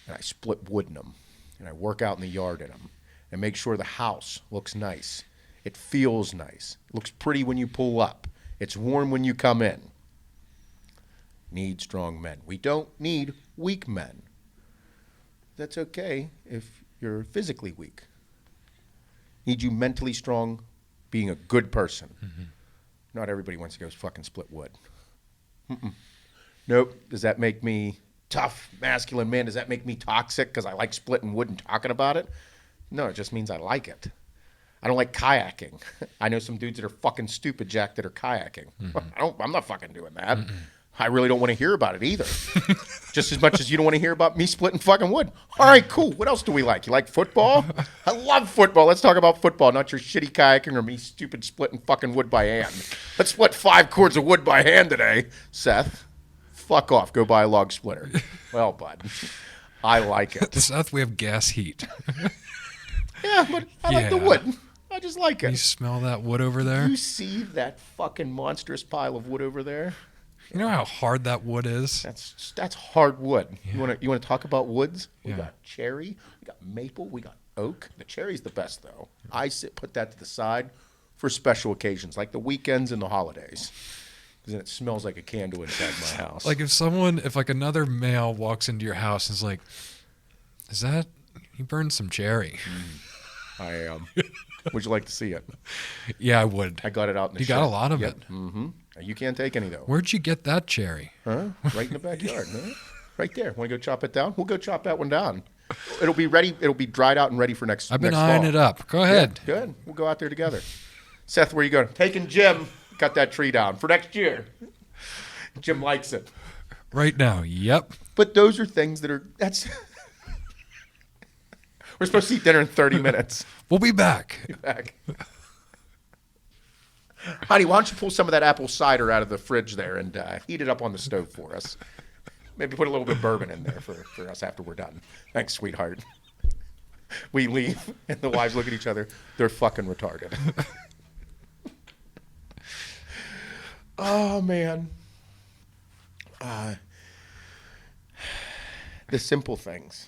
And I split wood in them. And I work out in the yard in them. And make sure the house looks nice. It feels nice. It looks pretty when you pull up. It's warm when you come in. Need strong men. We don't need weak men. That's okay if you're physically weak. Need you mentally strong, being a good person. Mm-hmm. Not everybody wants to go fucking split wood. Nope. Does that make me tough, masculine man? Does that make me toxic because I like splitting wood and talking about it? No, it just means I like it. I don't like kayaking. I know some dudes that are fucking stupid, Jack, that are kayaking. Mm-hmm. I'm not fucking doing that. Mm-mm. I really don't want to hear about it either. Just as much as you don't want to hear about me splitting fucking wood. All right, cool. What else do we like? You like football? I love football. Let's talk about football, not your shitty kayaking or me stupid splitting fucking wood by hand. Let's split 5 cords of wood by hand today. Seth, fuck off. Go buy a log splitter. Well, bud, I like it. Seth, we have gas heat. Yeah, but I like the wood. I just like it. You smell that wood over there? You see that fucking monstrous pile of wood over there? You know how hard that wood is? That's hard wood. Yeah. You want to talk about woods? We Yeah. got cherry, we got maple, we got oak. The cherry's the best though. I put that to the side for special occasions like the weekends and the holidays. Because then it smells like a candle inside my house. Like if another male walks into your house and is like, "Is that you burned some cherry?" I am. Would you like to see it? Yeah, I would. I got it out in the You shed. got a lot of Yep. it. Mm-hmm. You can't take any though. Where'd you get that cherry? Huh? Right in the backyard. Huh? Right there. Want to go chop it down? We'll go chop that one down. It'll be ready. It'll be dried out and ready for next. I've been next eyeing fall. it up. Go ahead. Yeah, good. We'll go out there together. Seth, where you going? Taking Jim. Cut that tree down for next year. Jim likes it. Right now. Yep. But those are things that are. That's. We're supposed to eat dinner in 30 minutes. We'll be back. Back. Honey, why don't you pull some of that apple cider out of the fridge there and heat it up on the stove for us? Maybe put a little bit of bourbon in there for us after we're done. Thanks, sweetheart. We leave, and the wives look at each other. They're fucking retarded. Oh, man. The simple things.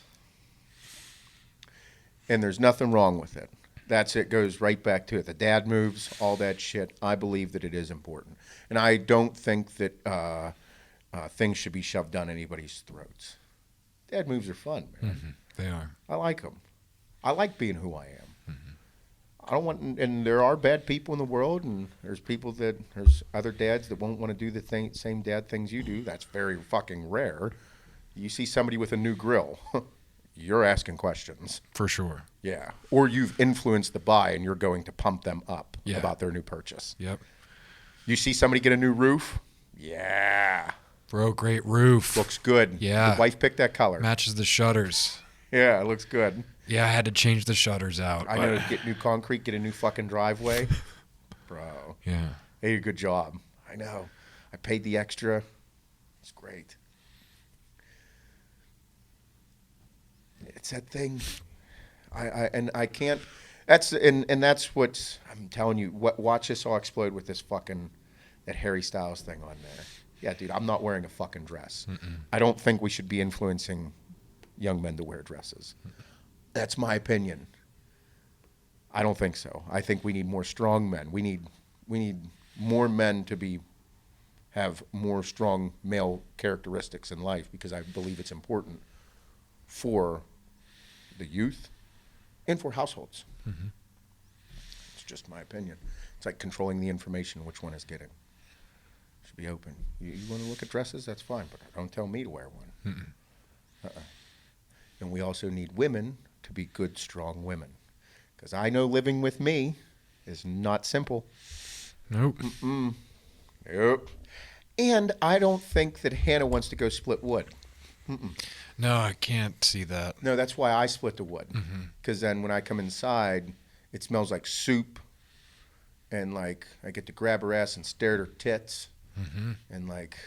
And there's nothing wrong with it. That's it. Goes right back to it. The dad moves, all that shit. I believe that it is important. And I don't think that things should be shoved down anybody's throats. Dad moves are fun, man. Mm-hmm. They are. I like them. I like being who I am. I don't want, and there are bad people in the world, and there's other dads that won't want to do the same dad things you do. That's very fucking rare. You see somebody with a new grill, you're asking questions. For sure. Yeah. Or you've influenced the buy and you're going to pump them up about their new purchase. Yep. You see somebody get a new roof? Yeah. Bro, great roof. Looks good. Yeah. The wife picked that color. Matches the shutters. Yeah, it looks good. Yeah, I had to change the shutters out. I know, get new concrete, get a new fucking driveway. Bro. Yeah. They did a good job. I know. I paid the extra. It's great. It's that thing. I can't. That's what I'm telling you. Watch this all explode with this fucking that Harry Styles thing on there. Yeah, dude, I'm not wearing a fucking dress. I don't think we should be influencing young men to wear dresses. That's my opinion. I don't think so. I think we need more strong men. We need more men to have more strong male characteristics in life, because I believe it's important for the youth and for households. It's just my opinion. It's like controlling the information which one is getting. Should be open. You want to look at dresses? That's fine, but don't tell me to wear one. And we also need women to be good, strong women, because I know living with me is not simple. Nope. Nope. And I don't think that Hannah wants to go split wood. No, I can't see that. No, that's why I split the wood, because then when I come inside, it smells like soup, and like I get to grab her ass and stare at her tits, and like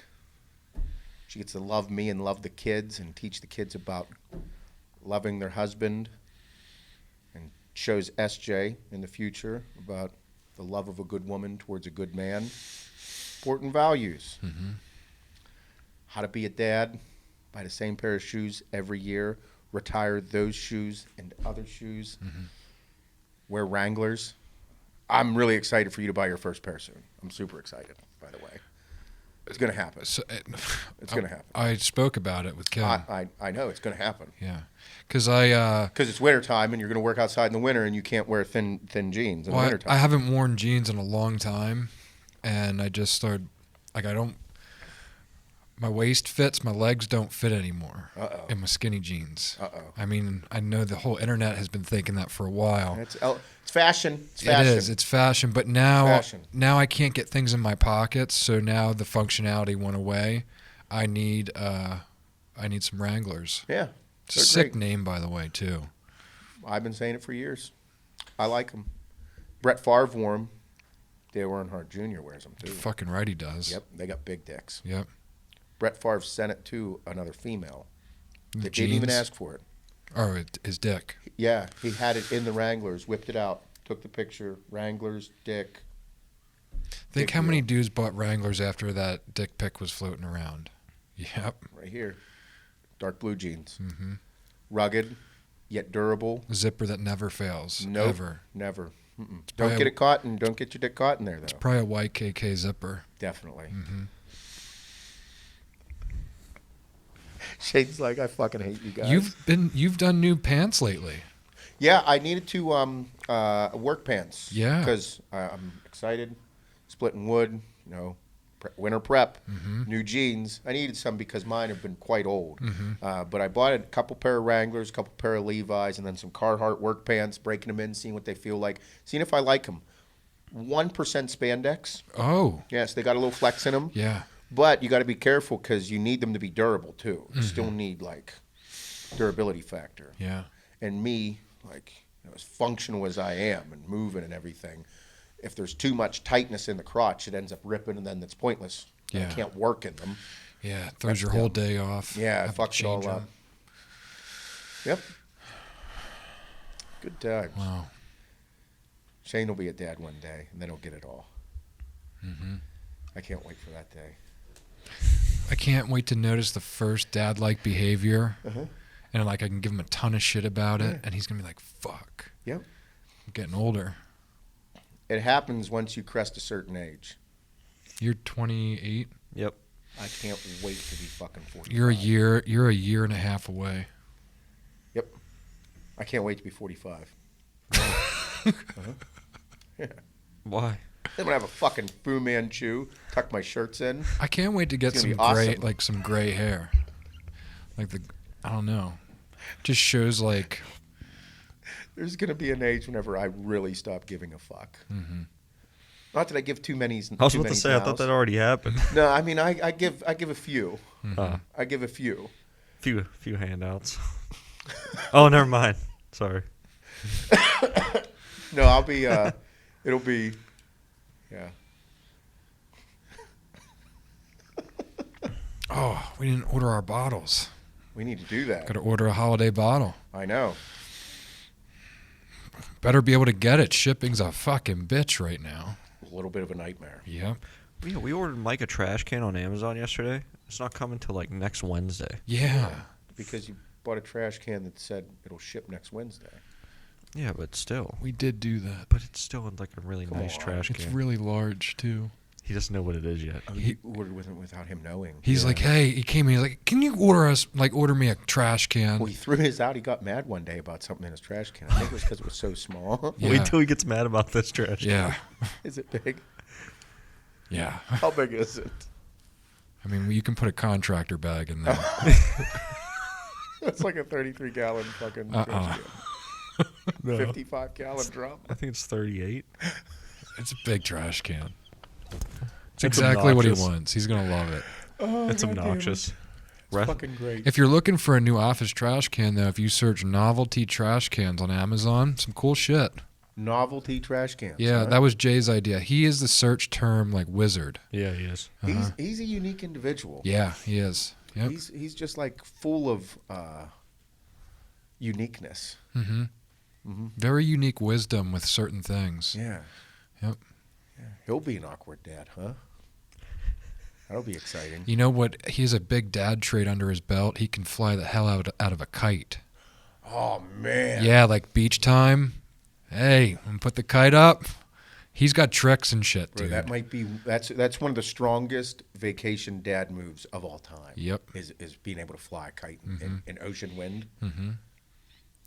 she gets to love me and love the kids and teach the kids about loving their husband, and shows SJ in the future about the love of a good woman towards a good man. Important values. How to be a dad. Buy the same pair of shoes every year. Retire those shoes and other shoes. Wear Wranglers. I'm really excited for you to buy your first pair soon. I'm super excited, by the way. It's going to happen. So, It's going to happen. I spoke about it with Kim. I know it's going to happen. Yeah. Because it's winter time and you're going to work outside in the winter and you can't wear thin jeans in the winter time. I haven't worn jeans in a long time, and I just started, like, my waist fits, my legs don't fit anymore in my skinny jeans. I mean, I know the whole internet has been thinking that for a while. It's fashion. It's fashion. It is. It's fashion. But now I can't get things in my pockets, so now the functionality went away. I need some Wranglers. Yeah. It's a sick name, by the way, too. I've been saying it for years. I like them. Brett Favre wore them. Dale Earnhardt Jr. wears them, too. Fucking right he does. Yep. They got big dicks. Yep. Brett Favre sent it to another female. They The didn't even jeans? ask for it. Oh, his dick. Yeah, he had it in the Wranglers, whipped it out, took the picture, Wranglers, dick. Think Big how many deal. dudes bought Wranglers after that dick pic was floating around. Yep. Right here. Dark blue jeans. Rugged, yet durable. Zipper that never fails. Nope, Ever. never. Don't probably get it caught, and don't get your dick caught in there, though. Probably a YKK zipper. Definitely. Shane's like, I fucking hate you guys. You've done new pants lately. Yeah, I needed to work pants. Yeah. Because I'm excited, splitting wood, winter prep, new jeans. I needed some because mine have been quite old. But I bought a couple pair of Wranglers, a couple pair of Levi's, and then some Carhartt work pants, breaking them in, seeing what they feel like, seeing if I like them. 1% spandex. Oh. Yes, they got a little flex in them. Yeah. But you got to be careful because you need them to be durable too. You still need like durability factor. Yeah. And me, like as functional as I am and moving and everything, if there's too much tightness in the crotch, it ends up ripping and then it's pointless. Yeah. I can't work in them. Yeah. Throws your whole day off. Yeah, Have it to fucks it all change up. 'em. Yep. Good times. Wow. Shane will be a dad one day, and then he'll get it all. I can't wait for that day. I can't wait to notice the first dad-like behavior, and like I can give him a ton of shit about it, and he's gonna be like, "Fuck." Yep. I'm getting older. It happens once you crest a certain age. You're 28. Yep. I can't wait to be fucking 45. You're a year and a half away. Yep. I can't wait to be 45. Yeah. Why? Then when I have a fucking Fu Manchu, tuck my shirts in. I can't wait to get It's some gonna be gray, awesome. like some gray hair. I don't know. Just shows like. There's gonna be an age whenever I really stop giving a fuck. Mm-hmm. Not that I give too many. I was about to say, I thought that already happened. No, I mean I give a few. Mm-hmm. I give a few. Few handouts. Oh, never mind. Sorry. No, I'll be. It'll be. Yeah. Oh, we didn't order our bottles. We need to do that. Got to order a holiday bottle. I know. Better be able to get it. Shipping's a fucking bitch right now. A little bit of a nightmare. Yep. We ordered Mike a trash can on Amazon yesterday. It's not coming till like next Wednesday. Yeah. Because you bought a trash can that said it'll ship next Wednesday. Yeah, but still. We did do that. But it's still like a really Come nice on. trash It's can. really large, too. He doesn't know what it is yet. Oh, He- you ordered with him without him knowing. He's like, hey, he came in, he's like, can you order me a trash can? Well, he threw his out. He got mad one day about something in his trash can. I think it was because it was so small. Yeah. Wait till he gets mad about this trash Yeah. Is it big? Yeah. How big is it? I mean, you can put a contractor bag in there. It's like a 33-gallon fucking Uh-uh. trash can. No. 55-gallon drum. I think it's 38. It's a big trash can. It's It's exactly what he obnoxious. wants. He's going to love it. Oh, It's God damn it. obnoxious. It's Rest- fucking great. If you're looking for a new office trash can, though, if you search novelty trash cans on Amazon, some cool shit. Novelty trash cans. Yeah, huh? that was Jay's idea. He is the search term, like, wizard. Yeah, he is. He's a unique individual. Yeah, he is. Yep. He's just like full of uniqueness. Mm-hmm. Mm-hmm. Very unique wisdom with certain things. Yeah. Yep. Yeah. He'll be an awkward dad, huh? That'll be exciting. You know what? He has a big dad trait under his belt. He can fly the hell out of a kite. Oh man. Yeah, like beach time. Hey, and put the kite up. He's got tricks and shit, Bro, dude. that might be that's one of the strongest vacation dad moves of all time. Yep. Is being able to fly a kite Mm-hmm. in ocean wind. Mm-hmm.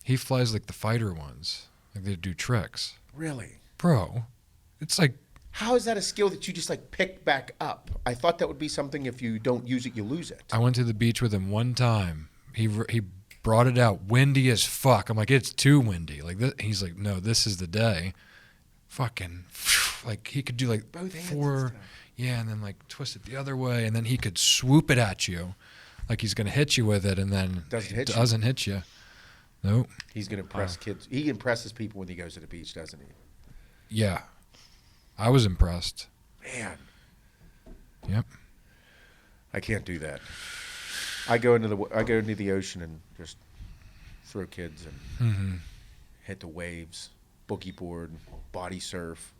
He flies like the fighter ones. Like they do tricks. Really? Bro, it's like, How is that a skill that you just like pick back up? I thought that would be something if you don't use it, you lose it. I went to the beach with him one time. He brought it out windy as fuck. I'm like, it's too windy. Like he's like, no, this is the day. Fucking, like he could do like Both hands and 4, stuff. yeah, and then like twist it the other way, and then he could swoop it at you, like he's gonna hit you with it, and then Doesn't it hit you. doesn't hit you. Nope. He's gonna impress kids. He impresses people when he goes to the beach, doesn't he? Yeah, I was impressed. Man, Yep. I can't do that. I go into the ocean and just throw kids and Mm-hmm. hit the waves, boogie board, body surf,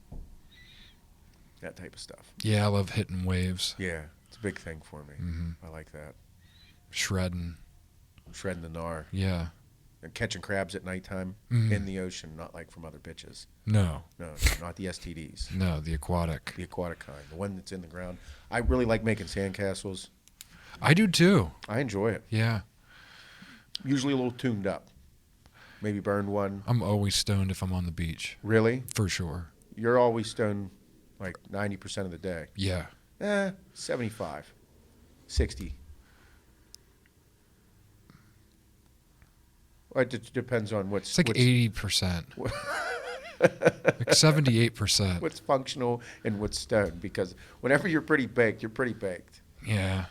that type of stuff. Yeah, I love hitting waves, Yeah, it's a big thing for me. Mhm. I like that. shredding. Shredding the gnar Yeah. and catching crabs at nighttime Mhm. in the ocean, not like from other bitches. No, No, not the STDs. no, the aquatic. The aquatic kind, the one that's in the ground. I really like making sandcastles. I do too. I enjoy it. Yeah. Usually a little tuned up. Maybe burned one. I'm always stoned if I'm on the beach, Really? for sure. You're always stoned like 90% of the day. Yeah. 75, 60. Well, it depends on It's like 80%. Like 78%. what's functional and what's stoned. Because whenever you're pretty baked, you're pretty baked. Yeah.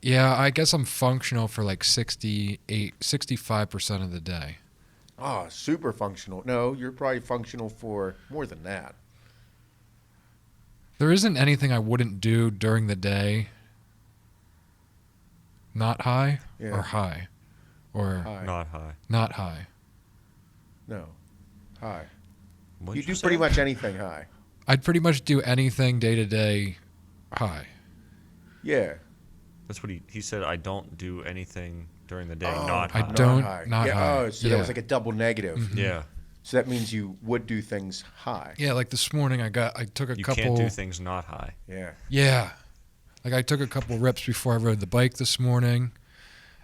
Yeah, I guess I'm functional for like 65% of the day. Oh, super functional. No, you're probably functional for more than that. There isn't anything I wouldn't do during the day. Not high Yeah. or high or High. Not high. not high. No. High. What'd You do say? pretty much anything high. I'd pretty much do anything day to day high. Yeah. That's what he said. I don't do anything during the day. Oh, not I high. don't- high. not yeah, high. Oh, so Yeah. that was like a double negative. Yeah. So that means you would do things high. Yeah, like this morning I took a You couple. can't do things not high. Yeah. Yeah. Like I took a couple rips before I rode the bike this morning,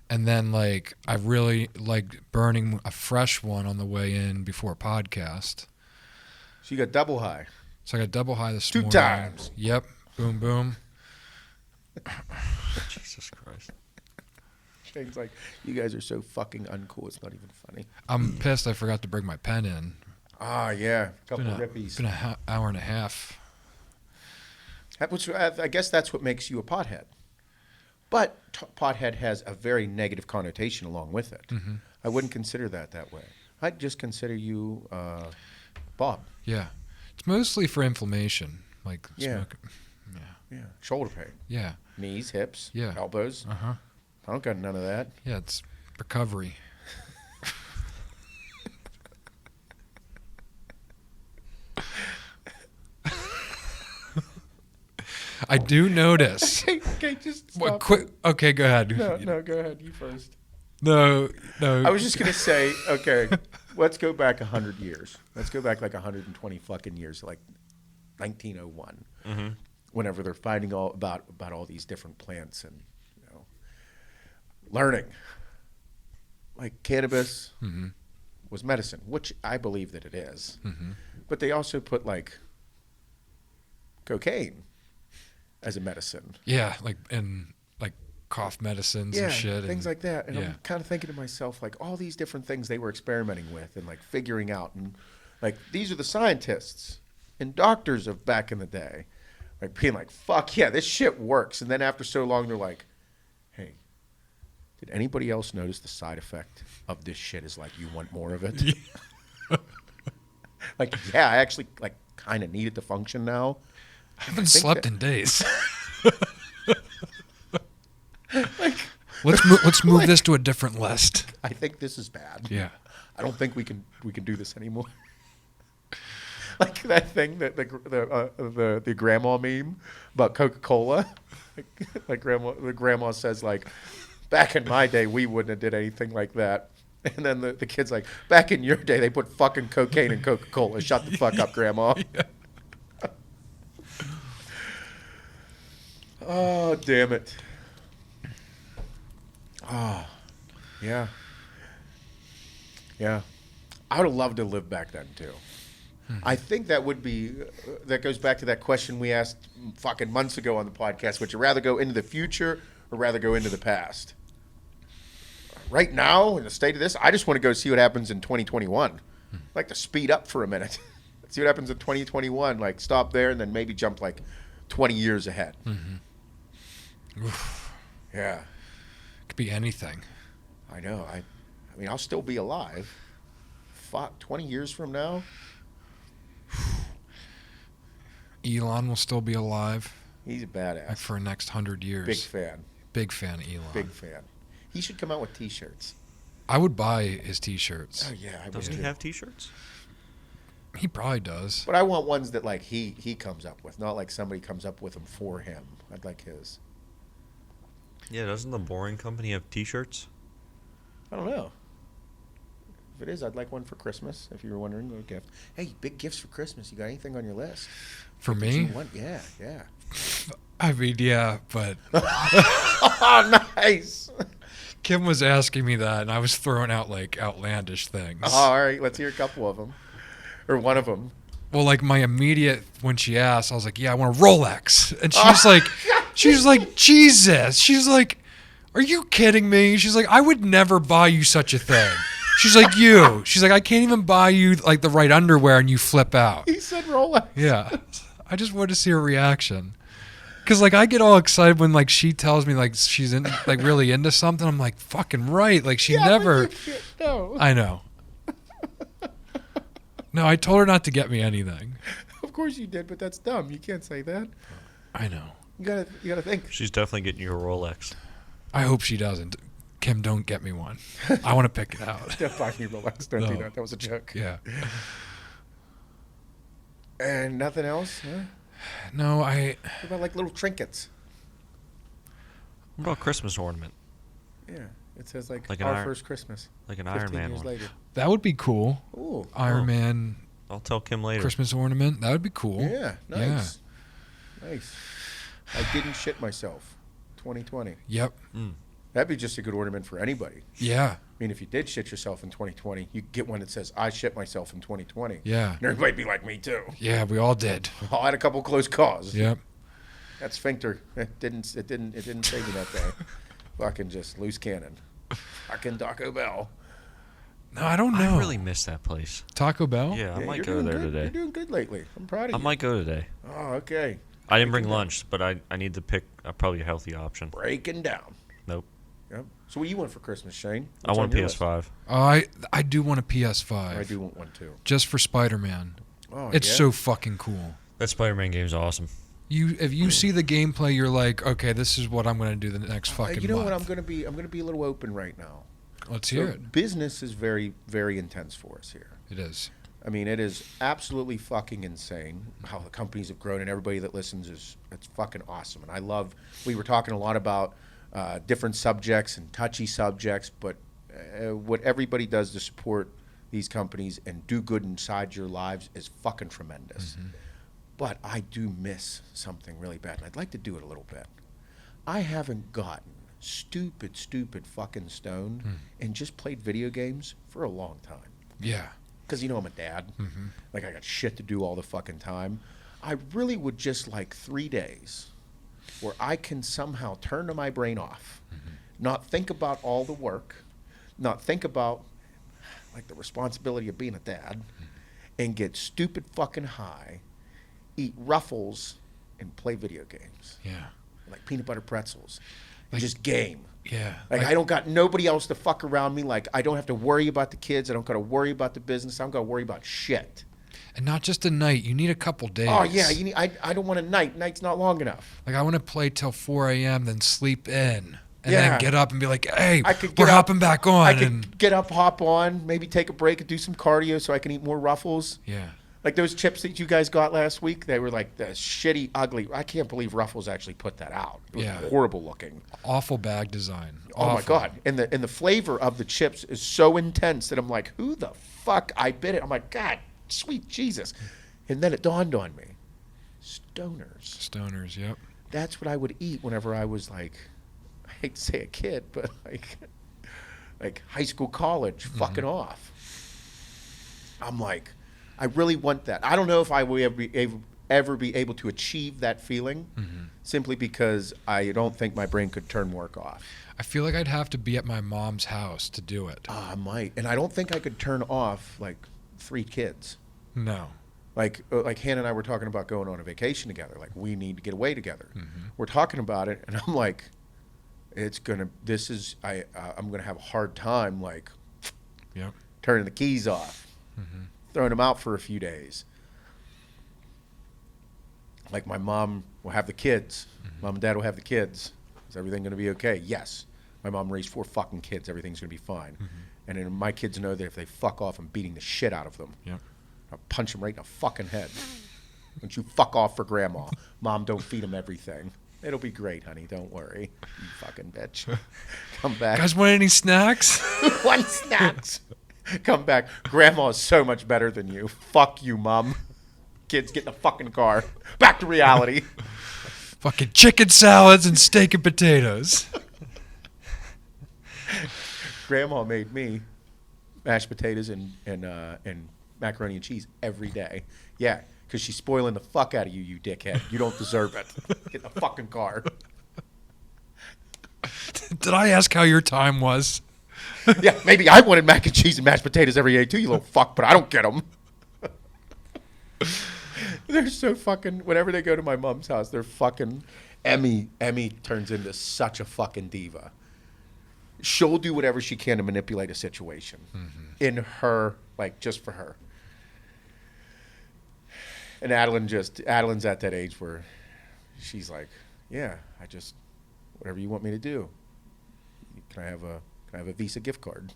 And then, like, I really like burning a fresh one on the way in before a podcast. So you got double high. So I got double high this 2 morning. times. Yep. Boom, boom. Jesus Christ. Shane's like, you guys are so fucking uncool. It's not even funny. I'm pissed I forgot to bring my pen in. Ah, yeah. A couple It's rippies. been an hour and a half. Which I guess that's what makes you a pothead. But pothead has a very negative connotation along with it. Mm-hmm. I wouldn't consider that way. I'd just consider you Bob. Yeah. It's mostly for inflammation. Like Yeah. smoking. Yeah. Shoulder pain. Yeah. Knees, hips, Yeah. elbows. Uh-huh. I don't got none of that. Yeah, it's recovery. I do notice. Okay, just stop. Quick. Okay, go ahead. No, go ahead. You first. No. I was just going to say, okay, let's go back 100 years. Let's go back like 120 fucking years, like 1901, whenever they're finding all about all these different plants and, learning. Like cannabis was medicine, which I believe that it is. But they also put like cocaine as a medicine. Yeah, like cough medicines and shit. Things like that. And yeah. I'm kind of thinking to myself, like, all these different things they were experimenting with and, like, figuring out. And, like, these are the scientists and doctors of back in the day. Like, being like, fuck yeah, this shit works. And then after so long, they're like, hey, did anybody else notice the side effect of this shit is, like, you want more of it? Like, yeah, I actually, like, kind of need it to function now. I haven't slept in days. Let's move this to a different list. I think this is bad. Yeah. I don't think we can do this anymore. Like that thing that the grandma meme about Coca-Cola. Like the grandma says, like, back in my day we wouldn't have did anything like that. And then the kid's like, back in your day they put fucking cocaine in Coca-Cola. Shut the fuck up, grandma. Yeah. Oh, damn it. Oh, yeah. Yeah. I would have loved to live back then, too. I think that would be, that goes back to that question we asked fucking months ago on the podcast. Would you rather go into the future or rather go into the past? Right now, in the state of this, I just want to go see what happens in 2021. I'd like to speed up for a minute. See what happens in 2021. Like, stop there and then maybe jump, like, 20 years ahead. Yeah. Could be anything. I know. I mean, I'll still be alive. Fuck, 20 years from now? Elon will still be alive. He's a badass. Like for the next 100 years. Big fan. Big fan of Elon. Big fan. He should come out with T-shirts. I would buy his T-shirts. Oh, yeah. I Doesn't would he too. have T-shirts? He probably does. But I want ones that, like, he comes up with, not like somebody comes up with them for him. I'd like his. Yeah, doesn't the Boring Company have T-shirts? I don't know. If it is, I'd like one for Christmas, if you were wondering what gift. Hey, big gifts for Christmas. You got anything on your list? For That me? you want? Yeah, yeah. I mean, yeah, but Oh, nice. Kim was asking me that, and I was throwing out, like, outlandish things. Oh, all right, let's hear a couple of them. Or one of them. Well, like, my immediate, when she asked, I was like, yeah, I want a Rolex. And she's like, Jesus. She's like, are you kidding me? She's like, I would never buy you such a thing. She's like, you. She's like, I can't even buy you, like, the right underwear, and you flip out. He said Rolex. Yeah. I just wanted to see her reaction. Because, like, I get all excited when, like, she tells me, like, she's in, like, really into something. I'm like, fucking right. Like, she never. No. I know. No, I told her not to get me anything. Of course you did, but that's dumb. You can't say that. I know. You gotta think. She's definitely getting you a Rolex. I hope she doesn't. Kim, don't get me one. I want to pick it out. Don't buy me Rolex. Don't do No. that. That was a joke. Yeah. And nothing else? Huh? No, What about like little trinkets? What about a Christmas ornament? Yeah. It says like Like an our iron- first Christmas. Like an 15 Iron Man years one. later. that would be cool. Ooh. Iron Oh. Man I'll tell Kim later. Christmas ornament. That would be cool. Yeah. Nice. Nice. I didn't shit myself. 2020. Yep. Mm. That'd be just a good ornament for anybody. Yeah. I mean, if you did shit yourself in 2020, you get one that says, I shit myself in 2020. Yeah. And everybody'd be like, me too. Yeah, we all did. I had a couple close calls. Yep. That sphincter, it didn't save me that day. Fucking just loose cannon. Fucking Taco Bell. No, I don't know. I really miss that place. Taco Bell? Yeah, I might you're go doing there good. today. You're doing good lately. I'm proud of I you. might go today. Oh, okay. I didn't bring lunch, but I need to pick probably a healthy option. Breaking down. Nope. Yep. So what you want for Christmas, Shane? I want a PS5. I do want a PS5. I do want one too. Just for Spider-Man. Oh, It's yeah? so fucking cool. That Spider-Man game's awesome. If you see the gameplay, you're like, okay, this is what I'm going to do the next fucking You know month. what? I'm gonna be a little open right now. Let's So hear it. business is very, very intense for us here. It is. I mean, it is absolutely fucking insane how the companies have grown, and everybody that listens it's fucking awesome. And I love. We were talking a lot about different subjects and touchy subjects, but what everybody does to support these companies and do good inside your lives is fucking tremendous. Mm-hmm. But I do miss something really bad, and I'd like to do it a little bit. I haven't gotten stupid fucking stoned and just played video games for a long time. Yeah. Because, I'm a dad. Mm-hmm. Like, I got shit to do all the fucking time. I really would just like 3 days where I can somehow turn my brain off, not think about all the work, not think about, like, the responsibility of being a dad, and get stupid fucking high, eat Ruffles, and play video games. Yeah. Like peanut butter pretzels. And Like- just game. Yeah. Like, I don't got nobody else to fuck around me. Like, I don't have to worry about the kids. I don't got to worry about the business. I don't got to worry about shit. And not just a night. You need a couple days. Oh, yeah. I don't want a night. Night's not long enough. Like, I want to play till 4 a.m., then sleep in. And Yeah. then get up and be like, hey, I could we're get up- hopping back on. I could and get up, hop on, maybe take a break and do some cardio so I can eat more Ruffles. yeah. Like those chips that you guys got last week, they were like the shitty, ugly. I can't believe Ruffles actually put that out. It was Yeah. horrible looking. Awful bag design. Oh my Awful. God. And the flavor of the chips is so intense that I'm like, who the fuck? I bit it. I'm like, God, sweet Jesus. And then it dawned on me. Stoners. Stoners, yep. That's what I would eat whenever I was like, I hate to say a kid, but like high school, college, fucking off. I'm like, I really want that. I don't know if I will ever be able to achieve that feeling, simply because I don't think my brain could turn work off. I feel like I'd have to be at my mom's house to do it. I might, and I don't think I could turn off like 3 kids. No. Like Hannah and I were talking about going on a vacation together. Like, we need to get away together. We're talking about it, and I'm like, I'm gonna have a hard time like Yep. turning the keys off, throwing them out for a few days. Like, my mom will have the kids. Mom and dad will have the kids. Is everything going to be okay? Yes. My mom raised 4 fucking kids. Everything's going to be fine. And then my kids know that if they fuck off, I'm beating the shit out of them. Yep. I'll punch them right in the fucking head. Don't you fuck off for grandma. Mom, don't feed them everything. It'll be great, honey. Don't worry. You fucking bitch. Come back. Guys want any snacks? One snacks. Come back. Grandma is so much better than you. Fuck you, Mom. Kids, get in the fucking car. Back to reality. Fucking chicken salads and steak and potatoes. Grandma made me mashed potatoes and macaroni and cheese every day. Yeah, because she's spoiling the fuck out of you, you dickhead. You don't deserve it. Get in the fucking car. Did I ask how your time was? Yeah, maybe I wanted mac and cheese and mashed potatoes every day too, you little fuck, but I don't get them. They're so fucking, whenever they go to my mom's house, they're fucking, Emmy turns into such a fucking diva. She'll do whatever she can to manipulate a situation in her, like, just for her. And Adeline's at that age where she's like, yeah, whatever you want me to do. Can I have a Visa gift card?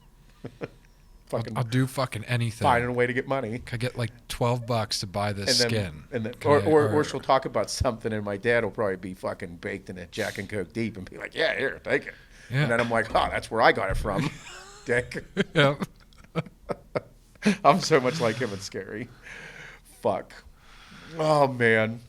Fucking I'll do fucking anything. finding a way to get money. Can I get like $12 to buy this skin? And then, Can or she'll talk about something, and my dad will probably be fucking baked in a Jack and Coke deep and be like, yeah, here, take it. Yeah. And then I'm like, oh, that's where I got it from, dick. Yep. I'm so much like him, it's scary. Fuck. Oh, man.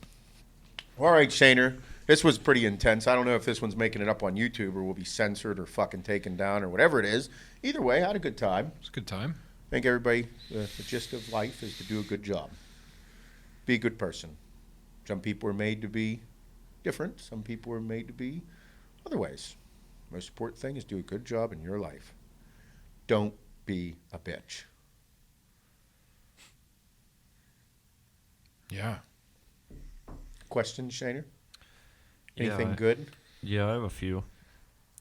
All right, Shaner. This was pretty intense. I don't know if this one's making it up on YouTube or will be censored or fucking taken down or whatever it is. Either way, I had a good time. It's a good time. I think everybody, the gist of life is to do a good job. Be a good person. Some people are made to be different. Some people are made to be other ways. Most important thing is do a good job in your life. Don't be a bitch. Yeah. Questions, Shaner? Yeah, Anything good? Yeah, I have a few.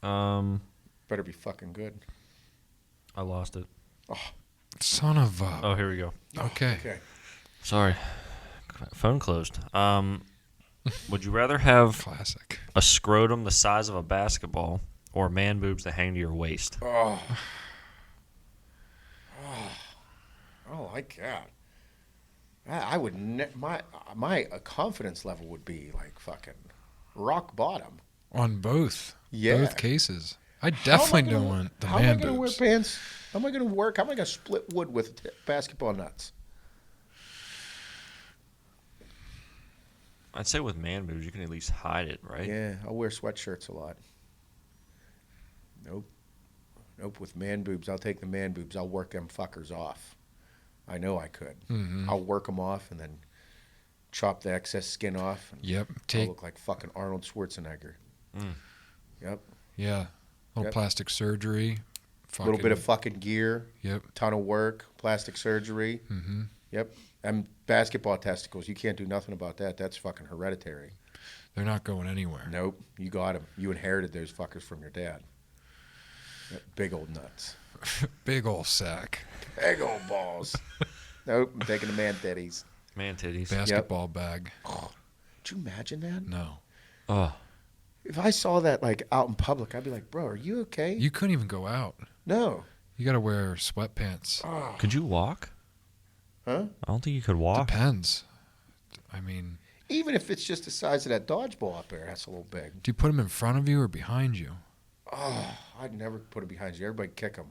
Better be fucking good. I lost it. Oh, Son of a. Oh, here we go. Okay. okay. Sorry. Phone closed. Would you rather have Classic. a scrotum the size of a basketball or man boobs that hang to your waist? Oh. I don't like that. I would my confidence level would be like fucking rock bottom. On both. Yeah. Both cases. I definitely don't want the How am I man going to wear boobs. pants? How am I going to work? How am I going to split wood with basketball nuts? I'd say with man boobs, you can at least hide it, right? Yeah, I'll wear sweatshirts a lot. Nope. With man boobs, I'll take the man boobs. I'll work them fuckers off. I know I could. Mm-hmm. I'll work them off and then chop the excess skin off. And Yep. I'll look like fucking Arnold Schwarzenegger. Mm. Yep. Yeah. Little Yep. plastic surgery. A little bit of fucking gear. Yep. Ton of work. Plastic surgery. Mm-hmm. Yep. And basketball testicles. You can't do nothing about that. That's fucking hereditary. They're not going anywhere. Nope. You got them. You inherited those fuckers from your dad. Yep. Big old nuts. Big old sack. Big old balls. Nope. I'm taking the man titties. Man titties. Basketball bag. Oh, could you imagine that? No. Oh, If I saw that like out in public, I'd be like, bro, are you okay? You couldn't even go out. No. You got to wear sweatpants. Oh. could you walk? Huh? I don't think you could walk. Depends. I mean, Even if it's just the size of that dodgeball up there, that's a little big. do you put them in front of you or behind you? Oh, I'd never put it behind you. Everybody kick him.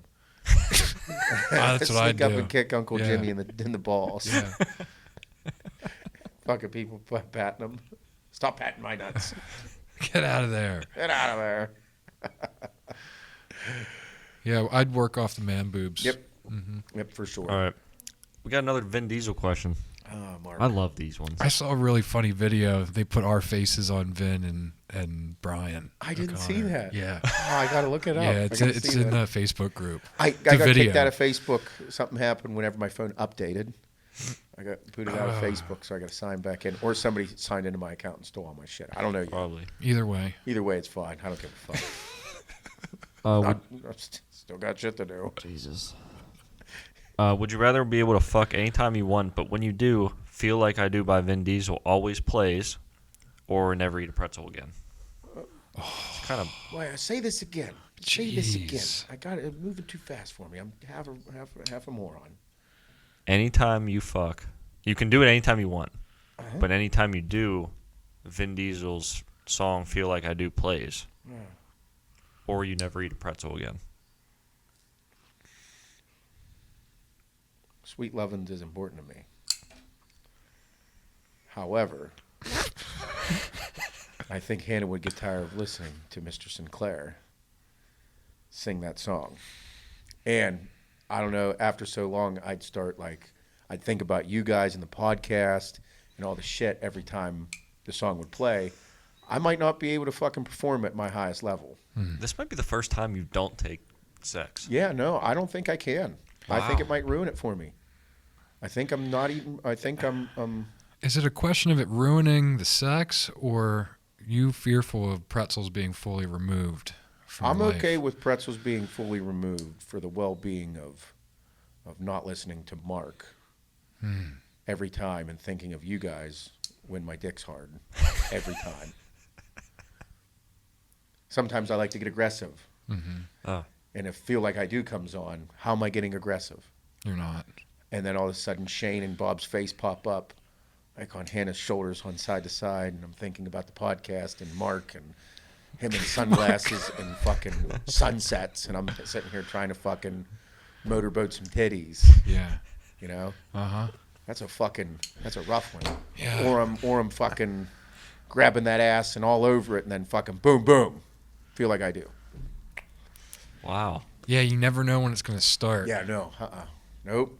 That's what I'd Sneak up do. and kick Uncle Yeah. Jimmy in the balls. Yeah. Fucking people patting them. Stop patting my nuts. Get out of there. Get out of there. Yeah, I'd work off the man boobs. Yep. Mm-hmm. Yep, for sure. All right. We got another Vin Diesel question. Oh, Mark. I love these ones. I saw a really funny video. They put our faces on Vin and Brian. I didn't see O'Connor. that. Yeah. Oh, I got to look it up. Yeah, I it's gotta it's see in that. the Facebook group. I the got video. kicked out of Facebook. Something happened whenever my phone updated. I got booted out of Facebook, so I got to sign back in. Or somebody signed into my account and stole all my shit. I don't know yet. Probably. Either way. Either way, it's fine. I don't give a fuck. Would, I still got shit to do. Jesus. Would you rather be able to fuck anytime you want, but when you do, Feel Like I Do by Vin Diesel always plays, or Never Eat a Pretzel Again? It's kind of... Wait, say this again. Say this again. Jeez. I got it moving too fast for me. I'm half a moron. Anytime you fuck, you can do it anytime you want, Uh-huh. but anytime you do, Vin Diesel's song Feel Like I Do plays, Yeah. or you never eat a pretzel again. Sweet lovins is important to me. However, I think Hannah would get tired of listening to Mr. Sinclair sing that song. And I don't know, after so long, I'd think about you guys and the podcast and all the shit every time the song would play. I might not be able to fucking perform at my highest level. This might be the first time you don't take sex. Yeah, no, I don't think I can. I think Wow. it might ruin it for me. I think I'm not even, I think I'm Is it a question of it ruining the sex or you fearful of pretzels being fully removed from I'm your life? okay with pretzels being fully removed for the well-being of not listening to Mark every time and thinking of you guys when my dick's hard every time. Sometimes I like to get aggressive. Oh. And if Feel Like I Do comes on, how am I getting aggressive? You're not. And then all of a sudden Shane and Bob's face pop up like on Hannah's shoulders on side to side, and I'm thinking about the podcast and Mark and him in sunglasses and fucking sunsets, and I'm sitting here trying to fucking motorboat some titties, Yeah. you know? Uh-huh. That's a rough one. Yeah. Or I'm fucking grabbing that ass and all over it, and then fucking boom, boom. Feel like I do. Wow. Yeah, you never know when it's going to start. Yeah, no, nope.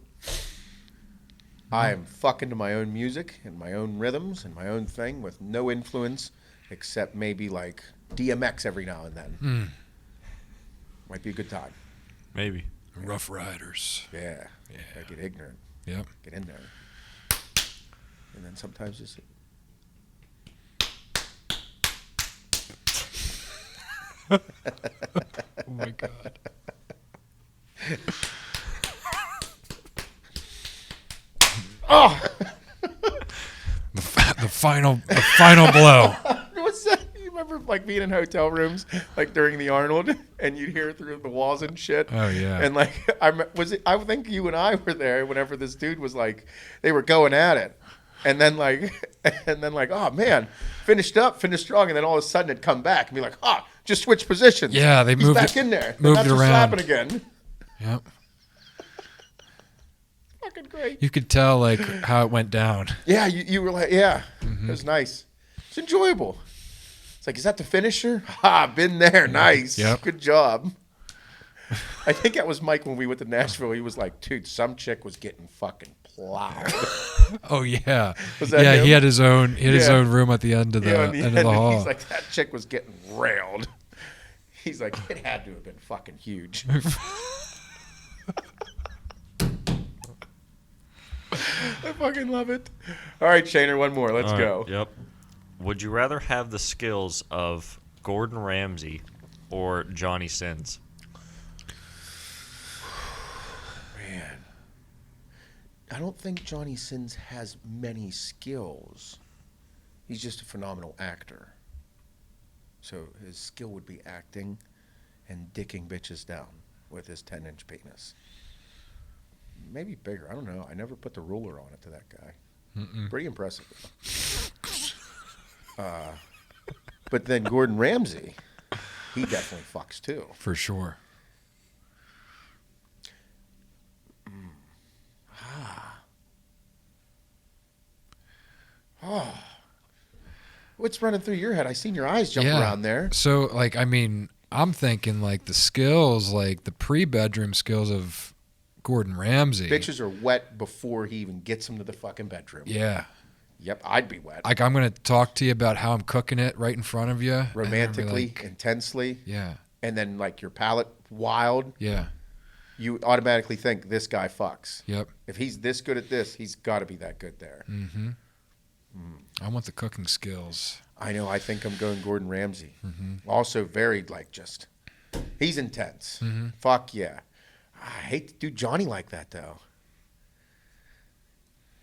I am fucking to my own music and my own rhythms and my own thing with no influence except maybe like DMX every now and then. Might be a good time. Maybe. Rough Riders. Yeah. I get ignorant. Yep. Get in there. And then sometimes just... Oh my God. Oh! The final blow. What's that? You remember like being in hotel rooms like during the Arnold and you'd hear through the walls and shit? Oh yeah. And like I think you and I were there whenever this dude was like they were going at it. And then like oh man, finished strong, and then all of a sudden it'd come back and be like, just switch positions. Yeah, they He's moved back it, in there. moved and it that's around. Slapping again. Yep. Fucking great. You could tell like how it went down. Yeah, you were like, It was nice. It's enjoyable. It's like, is that the finisher? Been there. Nice. Yep. Good job. I think that was Mike when we went to Nashville. He was like, dude, some chick was getting fucking plowed. Oh yeah. Was that yeah, him? he had his own Yeah. room at the end of the on end of the hall. He's like, that chick was getting railed. He's like, it had to have been fucking huge. I fucking love it. All right, Shaner, one more. Let's go. Yep. Would you rather have the skills of Gordon Ramsay or Johnny Sins? Man, I don't think Johnny Sins has many skills. He's just a phenomenal actor. So his skill would be acting and dicking bitches down with his 10-inch penis. Maybe bigger. I don't know. I never put the ruler on it to that guy. Pretty impressive. But then Gordon Ramsay, he definitely fucks too. For sure. What's running through your head? I seen your eyes jump around there. So like, I mean, I'm thinking like the skills, like the pre-bedroom skills of Gordon Ramsay. Bitches are wet before he even gets them to the fucking bedroom. Yeah. Yep, I'd be wet. Like I'm gonna talk to you about how I'm cooking it right in front of you, Romantically, like, intensely. yeah, And then like your palate wild. yeah, You automatically think this guy fucks. yep. If he's this good at this, he's got to be that good there. I want the cooking skills. I know. I think I'm going Gordon Ramsay. Also very like just, he's intense. Fuck yeah. I hate to do Johnny like that though.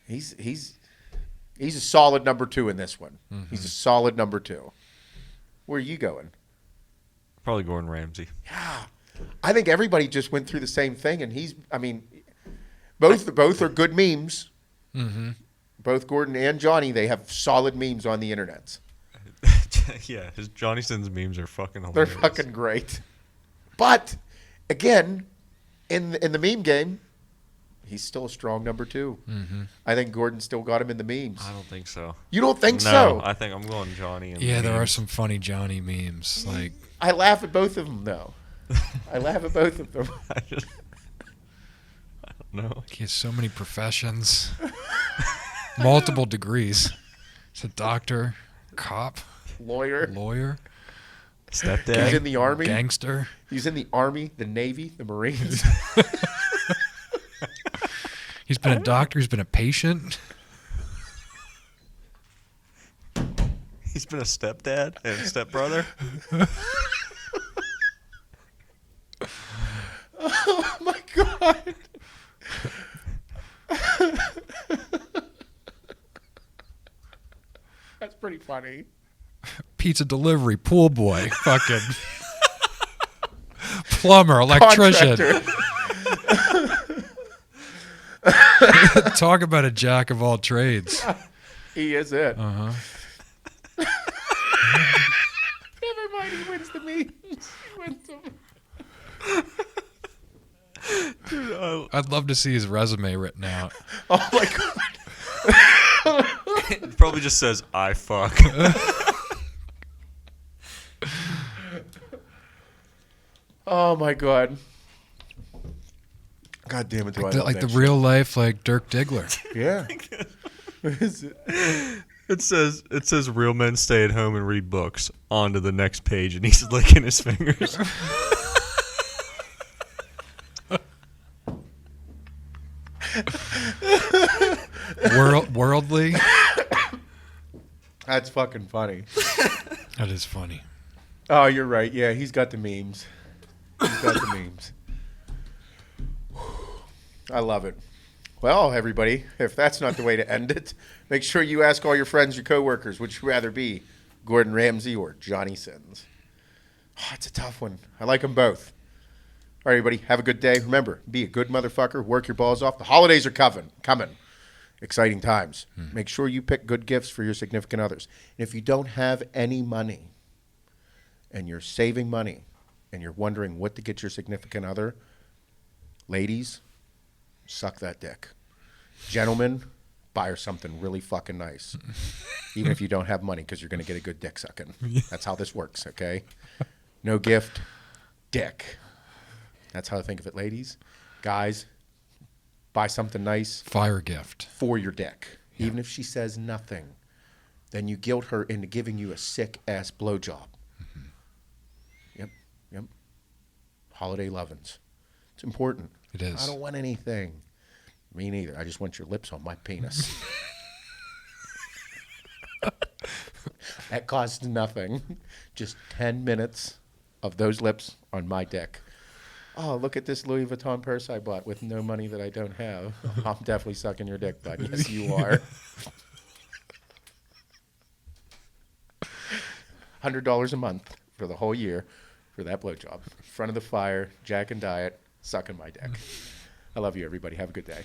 He's a solid number 2 in this one. He's a solid number 2. Where are you going? Probably Gordon Ramsay. Yeah. I think everybody just went through the same thing, and both are good memes. Both Gordon and Johnny, they have solid memes on the internet. Yeah, his Johnny Sins memes are fucking They're hilarious. fucking great. But again, in the meme game, he's still a strong number 2. I think Gordon still got him in the memes. I don't think so. You don't think No, so? I think I'm going Johnny. And Yeah, there are memes. some funny Johnny memes. Like I laugh at both of them, though. I laugh at both of them. I don't know. he has so many professions, multiple degrees. He's a doctor, cop, Lawyer. lawyer, He's Stepdad. in the Army. gangster. He's in the Army, the Navy, the Marines. He's been a doctor. He's been a patient. He's been a stepdad and stepbrother. Oh, my God. That's pretty funny. Pizza delivery, pool boy, fucking plumber, electrician. Contractor. Talk about a jack of all trades. He is it. Uh-huh. Never mind, he wins the memes. He wins them. Dude, I'd love to see his resume written out. Oh, my God. it probably just says, I fuck. Oh my God. God damn it! Do I love Like that the real life, like Dirk Diggler. shit. Yeah. What is it? It says real men stay at home and read books. On to the next page, and he's licking his fingers. Worldly. That's fucking funny. That is funny. Oh, you're right. Yeah, he's got the memes. He's got the memes. I love it. Well, everybody, if that's not the way to end it, make sure you ask all your friends, your coworkers, would you rather be Gordon Ramsay or Johnny Sins? Oh, it's a tough one. I like them both. All right, everybody, have a good day. Remember, be a good motherfucker. Work your balls off. The holidays are coming. Exciting times. Make sure you pick good gifts for your significant others. And if you don't have any money and you're saving money and you're wondering what to get your significant other, ladies, suck that dick. Gentlemen, buy her something really fucking nice. Even if you don't have money, because you're going to get a good dick sucking. That's how this works, okay? No gift, dick. That's how I think of it, ladies. Guys, buy something nice. Fire gift. For your dick. Yeah. Even if she says nothing, then you guilt her into giving you a sick-ass blowjob. Mm-hmm. Yep. Holiday lovin's. It's important. It is. I don't want anything. Me neither. I just want your lips on my penis. That costs nothing. Just 10 minutes of those lips on my dick. Oh, look at this Louis Vuitton purse I bought with no money that I don't have. I'm definitely sucking your dick, bud. Yes, you are. $100 a month for the whole year for that blowjob. Front of the fire, Jack and Diet, sucking my dick. I love you, everybody. Have a good day.